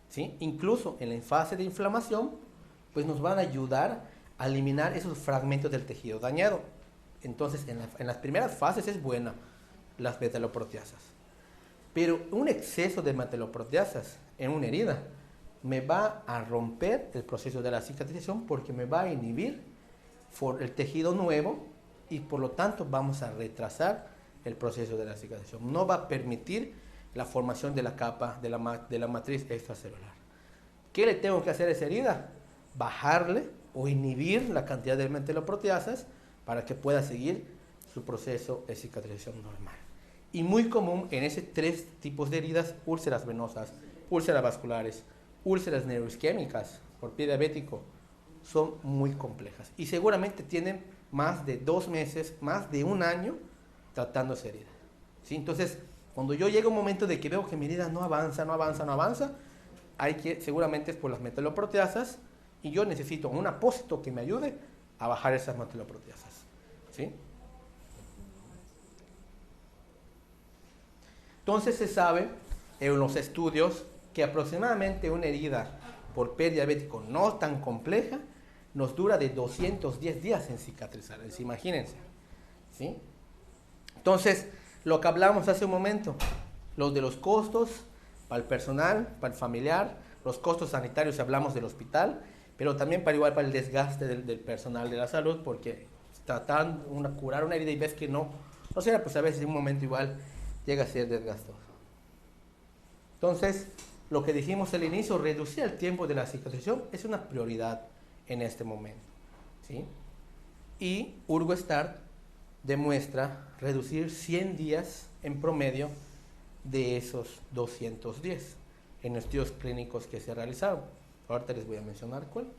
¿sí? Incluso en la fase de inflamación, pues nos van a ayudar a eliminar esos fragmentos del tejido dañado. Entonces, en las primeras fases es buena las metaloproteasas. Pero un exceso de metaloproteasas en una herida me va a romper el proceso de la cicatrización porque me va a inhibir el tejido nuevo y por lo tanto vamos a retrasar el proceso de la cicatrización. No va a permitir la formación de la capa de la matriz extracelular. ¿Qué le tengo que hacer a esa herida? Bajarle o inhibir la cantidad de metaloproteasas para que pueda seguir su proceso de cicatrización normal. Y muy común en esos 3 tipos de heridas: úlceras venosas, úlceras vasculares, úlceras neuroisquémicas por pie diabético, son muy complejas y seguramente tienen más de 2 meses, más de 1 año tratando esa herida, ¿sí? Entonces, cuando yo llego a un momento de que veo que mi herida no avanza, seguramente es por las metaloproteasas y yo necesito un apósito que me ayude a bajar esas metaloproteasas, ¿sí? Entonces se sabe en los estudios que aproximadamente una herida por pie diabético no tan compleja nos dura de 210 días en cicatrizar, imagínense, ¿sí? Entonces, lo que hablamos hace un momento, los de los costos para el personal, para el familiar, los costos sanitarios, hablamos del hospital, pero también para el desgaste del personal de la salud, porque tratar curar una herida y ves que no sea, pues a veces en un momento igual llega a ser desgastoso. Entonces, lo que dijimos al inicio, reducir el tiempo de la cicatrización es una prioridad en este momento, ¿sí? Y UrgoStart demuestra reducir 100 días en promedio de esos 210 en estudios clínicos que se realizaron. Ahorita les voy a mencionar cuál,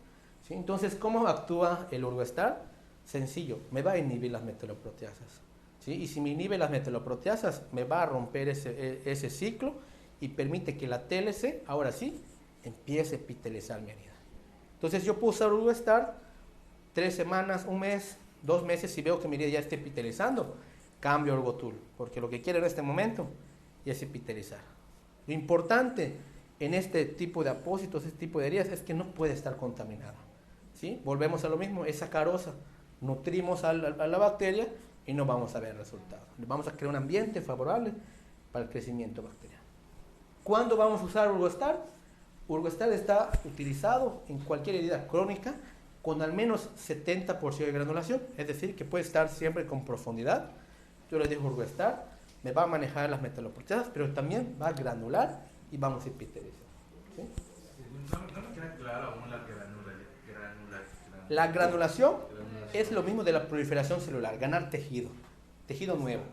¿sí? Entonces, ¿cómo actúa el UrgoStart? Sencillo, me va a inhibir las metaloproteasas, ¿sí? Y si me inhibe las metaloproteasas, me va a romper ese ciclo y permite que la TLC, ahora sí, empiece a epitelizar mi herida. Entonces yo puedo usar Urgostar 3 semanas, un mes, 2 meses, si veo que mi herida ya está epitelizando, cambio a Urgotul, porque lo que quiero en este momento es epitelizar. Lo importante en este tipo de apósitos, este tipo de heridas, es que no puede estar contaminada, ¿sí? Volvemos a lo mismo, es sacarosa, nutrimos a la bacteria y no vamos a ver resultados. Vamos a crear un ambiente favorable para el crecimiento bacteriano. ¿Cuándo vamos a usar Urgostar? Urgostar está utilizado en cualquier herida crónica con al menos 70% de granulación, es decir, que puede estar siempre con profundidad. Yo le digo Urgostar, me va a manejar las metaloproteasas, pero también va a granular y vamos a epitelizar. ¿Sí? No me queda claro aún la La granulación es lo mismo de la proliferación celular, ganar tejido nuevo.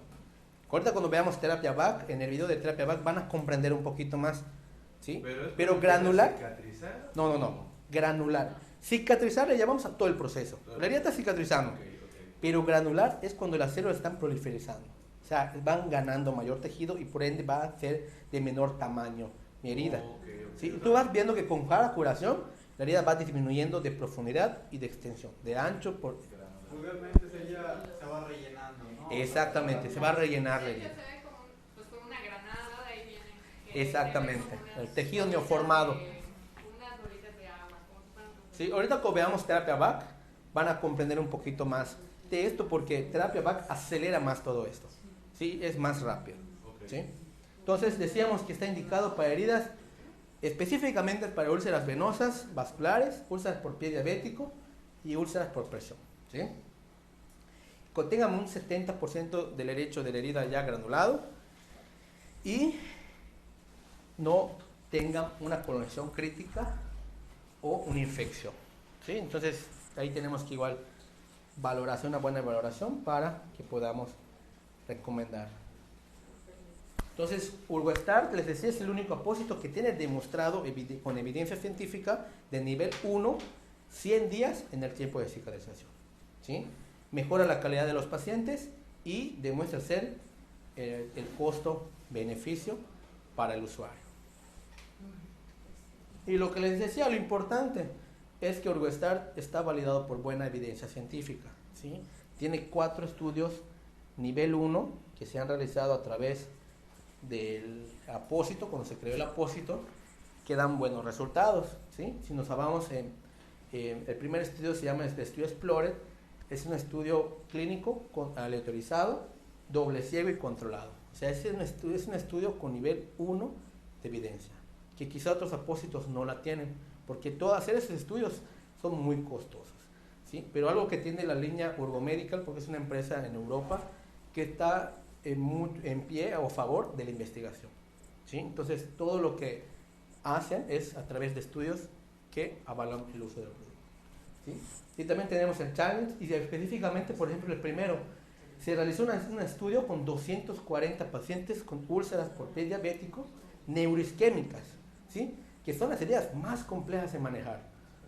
Ahorita cuando veamos terapia VAC, en el video de terapia VAC van a comprender un poquito más, ¿sí? Pero granular, cicatrizar. no, granular. Cicatrizar le llamamos a todo el proceso. La herida está cicatrizando, pero granular es cuando las células están proliferando. O sea, van ganando mayor tejido y por ende va a ser de menor tamaño mi herida. ¿Sí? Tú vas viendo que con cada curación la herida va disminuyendo de profundidad y de extensión, de ancho por... Vulgarmente se va rellenando, ¿no? Exactamente, se va a rellenar la herida. Se ve como, pues, como una granada, de ahí viene. Exactamente, el tejido neoformado. Unas bolitas de agua, como si fueran... Sí, ahorita cuando veamos terapia VAC van a comprender un poquito más de esto porque terapia VAC acelera más todo esto. ¿Sí? Es más rápido. ¿Sí? Entonces decíamos que está indicado para heridas específicamente para úlceras venosas, vasculares, úlceras por pie diabético y úlceras por presión. ¿Sí? Contengan un 70% del derecho de la herida ya granulado y no tengan una colonización crítica o una infección. ¿Sí? Entonces ahí tenemos que igual valoración, una buena valoración para que podamos recomendar. Entonces, Urgostar, les decía, es el único apósito que tiene demostrado con evidencia científica de nivel 1, 100 días en el tiempo de cicatrización. ¿Sí? Mejora la calidad de los pacientes y demuestra ser el costo-beneficio para el usuario. Y lo que les decía, lo importante es que Urgostar está validado por buena evidencia científica. ¿Sí? Tiene 4 estudios nivel 1 que se han realizado a través del apósito, cuando se creó el apósito, que dan buenos resultados. ¿Sí? Si nos vamos el primer estudio se llama el estudio Explorer, es un estudio clínico aleatorizado, doble ciego y controlado. O sea, es un estudio con nivel 1 de evidencia, que quizá otros apósitos no la tienen, porque hacer esos estudios son muy costosos. ¿Sí? Pero algo que tiene la línea Urgomedical, porque es una empresa en Europa que está en pie o a favor de la investigación. ¿Sí? Entonces, todo lo que hacen es a través de estudios que avalan el uso del producto. ¿Sí? Y también tenemos el challenge, y específicamente, por ejemplo, el primero, se realizó un estudio con 240 pacientes con úlceras por pie diabético neuroisquémicas, ¿sí? Que son las heridas más complejas de manejar,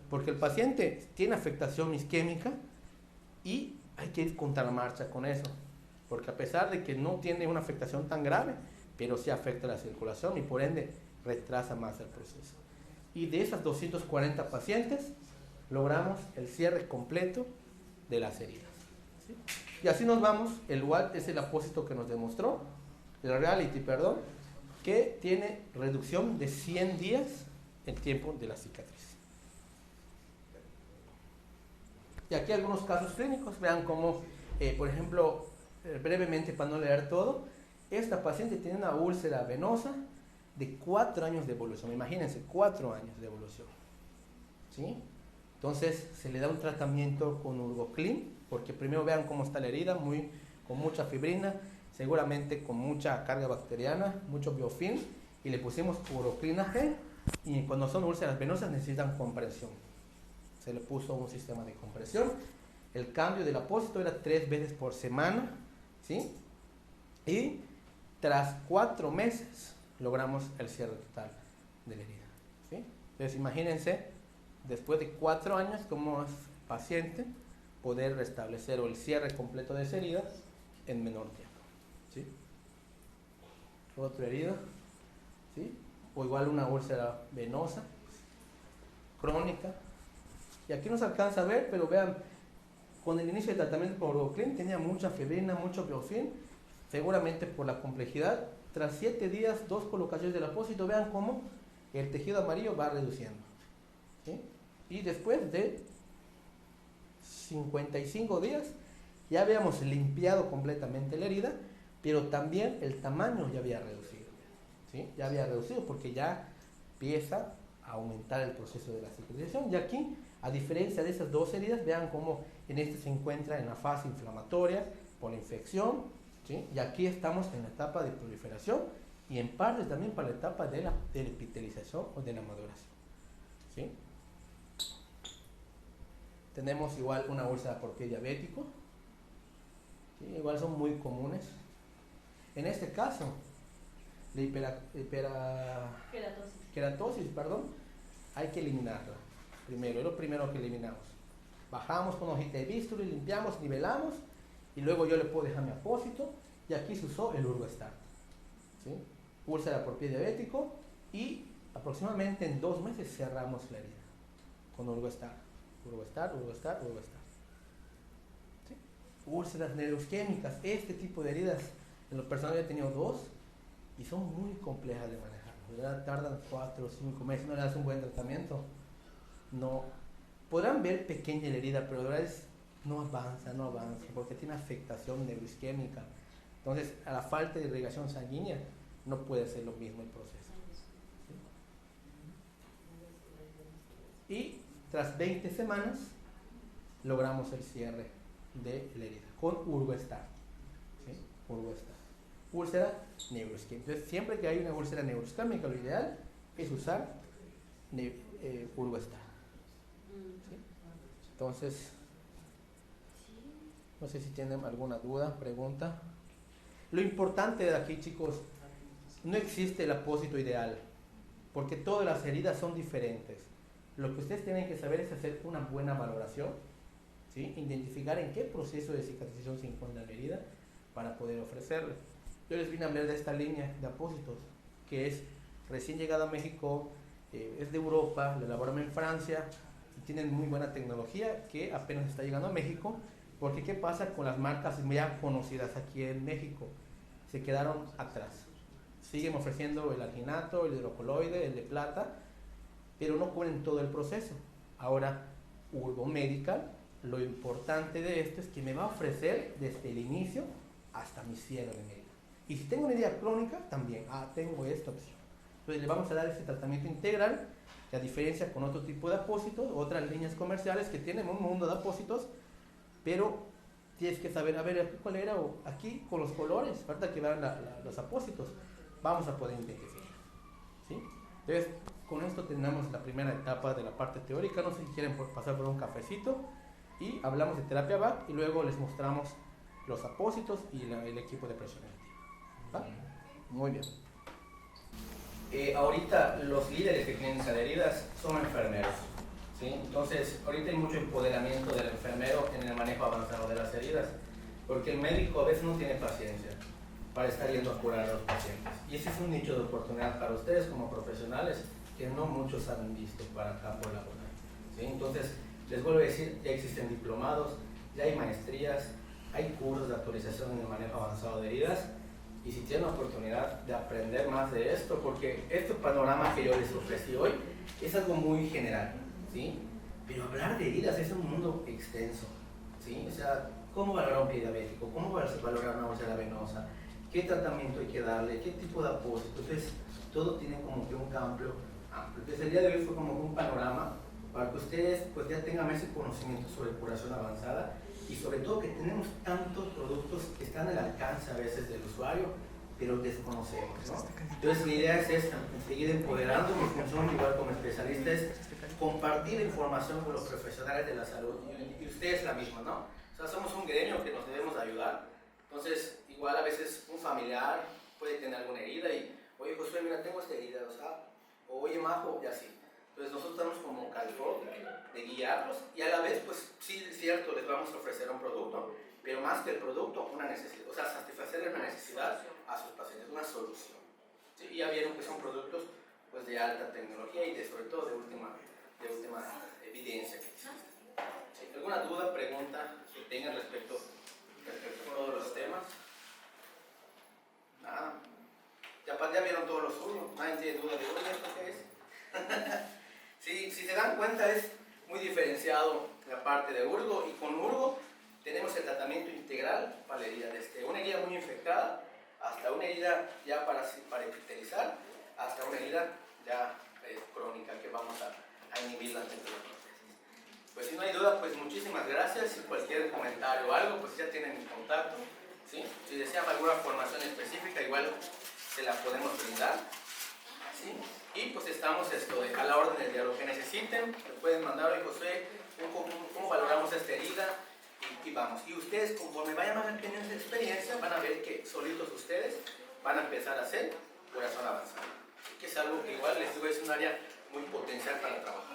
porque el paciente tiene afectación isquémica y hay que ir contra la marcha con eso, porque a pesar de que no tiene una afectación tan grave, pero sí afecta la circulación y por ende retrasa más el proceso. Y de esas 240 pacientes logramos el cierre completo de las heridas. ¿Sí? Y así nos vamos. El WAT es el apósito que nos demostró, el Reality, perdón, que tiene reducción de 100 días el tiempo de la cicatriz. Y aquí algunos casos clínicos, vean cómo, por ejemplo, brevemente para no leer todo, esta paciente tiene una úlcera venosa de 4 años de evolución, imagínense, 4 años de evolución. ¿Sí? Entonces se le da un tratamiento con Urgoclin, porque primero vean cómo está la herida, con mucha fibrina, seguramente con mucha carga bacteriana, mucho biofilm, y le pusimos Uroclina G, y cuando son úlceras venosas necesitan compresión. Se le puso un sistema de compresión. El cambio del apósito era 3 veces por semana, ¿sí? Y tras 4 meses logramos el cierre total de la herida, ¿sí? Entonces imagínense, después de 4 años, como es paciente, poder restablecer o el cierre completo de esa herida en menor tiempo. ¿Sí? Otra herida, ¿sí? O igual una úlcera venosa, crónica, Y aquí no se alcanza a ver, pero vean, con el inicio del tratamiento por Urgoclean tenía mucha fibrina, mucho biofilm, seguramente por la complejidad. Tras 7 días, 2 colocaciones del apósito, vean cómo el tejido amarillo va reduciendo. ¿Sí? Y después de 55 días, ya habíamos limpiado completamente la herida, pero también el tamaño ya había reducido. ¿Sí? Ya había reducido porque ya empieza a aumentar el proceso de la cicatrización. Y aquí, a diferencia de esas 2 heridas, vean cómo en este se encuentra en la fase inflamatoria por la infección, ¿sí? Y aquí estamos en la etapa de proliferación y en parte también para la etapa de la epitelización o de la maduración. ¿Sí? Tenemos igual una úlcera por pie diabético, ¿sí? Igual son muy comunes. En este caso, la queratosis, hay que eliminarla primero, es lo primero que eliminamos. Bajamos con hojita de bisturi, limpiamos, nivelamos y luego yo le puedo dejar mi apósito y aquí se usó el Urgostar, ¿sí? Úlcera por pie diabético y aproximadamente en 2 meses cerramos la herida con Urgostar. ¿Sí? Úlceras neurosquémicas, este tipo de heridas, en lo personal he tenido 2 y son muy complejas de manejar, ¿verdad? Tardan 4 o 5 meses, no le das un buen tratamiento, no, podrán ver pequeña la herida, pero de verdad no avanza, porque tiene afectación neuroisquémica, entonces a la falta de irrigación sanguínea no puede ser lo mismo el proceso. ¿Sí? Y tras 20 semanas logramos el cierre de la herida con Urgostar. ¿Sí? Urgostar. Úlcera neuroisquémica. Entonces, siempre que hay una úlcera neuroisquémica, lo ideal es usar Urgostar. ¿Sí? Entonces, no sé si tienen alguna duda, pregunta. Lo importante de aquí, chicos, no existe el apósito ideal, porque todas las heridas son diferentes. Lo que ustedes tienen que saber es hacer una buena valoración, ¿sí? Identificar en qué proceso de cicatrización se encuentra la herida para poder ofrecerle. Yo les vine a hablar de esta línea de apósitos, que es recién llegada a México, es de Europa, la elaboraron en Francia, y tienen muy buena tecnología que apenas está llegando a México, porque ¿qué pasa con las marcas ya conocidas aquí en México? Se quedaron atrás. Siguen ofreciendo el alginato, el hidrocoloide, el de plata, pero no cubren todo el proceso. Ahora, Urgo Medical, lo importante de esto es que me va a ofrecer desde el inicio hasta mi cierre de herida. Y si tengo una herida crónica, también, tengo esta opción. Entonces le vamos a dar ese tratamiento integral, que a diferencia con otro tipo de apósitos, otras líneas comerciales que tienen un mundo de apósitos, pero tienes que saber, a ver, ¿cuál era? O aquí con los colores, falta que vean los apósitos, vamos a poder identificar. ¿Sí? Entonces, con esto terminamos la primera etapa de la parte teórica. No sé si quieren pasar por un cafecito y hablamos de terapia VAC y luego les mostramos los apósitos y el equipo de presión negativa. ¿Va? Muy bien. Ahorita los líderes de clínica de heridas son enfermeros, ¿sí? Entonces, ahorita hay mucho empoderamiento del enfermero en el manejo avanzado de las heridas, porque el médico a veces no tiene paciencia para estar yendo a curar a los pacientes. Y ese es un nicho de oportunidad para ustedes como profesionales que no muchos han visto para campo laboral, ¿sí? Entonces, les vuelvo a decir, ya existen diplomados, ya hay maestrías, hay cursos de actualización en el manejo avanzado de heridas, y si tienen la oportunidad de aprender más de esto, porque este panorama que yo les ofrecí hoy es algo muy general, ¿sí? Pero hablar de heridas es un mundo extenso, ¿sí? O sea, ¿cómo valorar un pie diabético? ¿Cómo valorar una úlcera venosa? ¿Qué tratamiento hay que darle? ¿Qué tipo de apósito? Entonces, todo tiene como que un campo amplio. Entonces, el día de hoy fue como un panorama para que ustedes pues ya tengan ese conocimiento sobre curación avanzada y sobre todo que tenemos tantos productos que están al alcance a veces del usuario, pero desconocemos, ¿no? Entonces, la idea es esta, seguir empoderando. Mi función, igual como especialista, es compartir la información con los profesionales de la salud y ustedes la misma, ¿no? O sea, somos un gremio que nos debemos ayudar. Entonces, igual a veces un familiar puede tener alguna herida y, oye, Josué, mira, tengo esta herida, o sea, o oye, Majo, y así. Entonces, nosotros estamos como califón de guiarlos y a la vez, pues, sí, es cierto, les vamos a ofrecer un producto, pero más que el producto, una necesidad, o sea, satisfacer una necesidad a sus pacientes, una solución. ¿Sí? Y ya vieron que son productos, pues, de alta tecnología y sobre todo de última evidencia que existe. ¿Sí? ¿Alguna duda, pregunta que tengan respecto a todos los temas? Nada. Ya vieron todos los urgos, nadie tiene duda de, oye, ¿esto qué es? Si se dan cuenta, es muy diferenciado la parte de urgo, y con urgo tenemos el tratamiento integral para la herida, desde una herida muy infectada hasta una herida ya para epitelizar, hasta una herida ya crónica que vamos a inhibir la metástasis. Pues si no hay duda, pues muchísimas gracias. Si cualquier comentario o algo, pues ya tienen mi contacto, ¿sí? Si desean alguna formación específica, igual se la podemos brindar, ¿sí? Y pues estamos a la orden del día. Lo que necesiten, me pueden mandar, oye José, ¿cómo valoramos esta herida? Y vamos. Y ustedes, conforme vayan teniendo esa experiencia, van a ver que solitos ustedes van a empezar a hacer corazón avanzado. Así que es algo que igual les digo, es un área muy potencial para trabajar.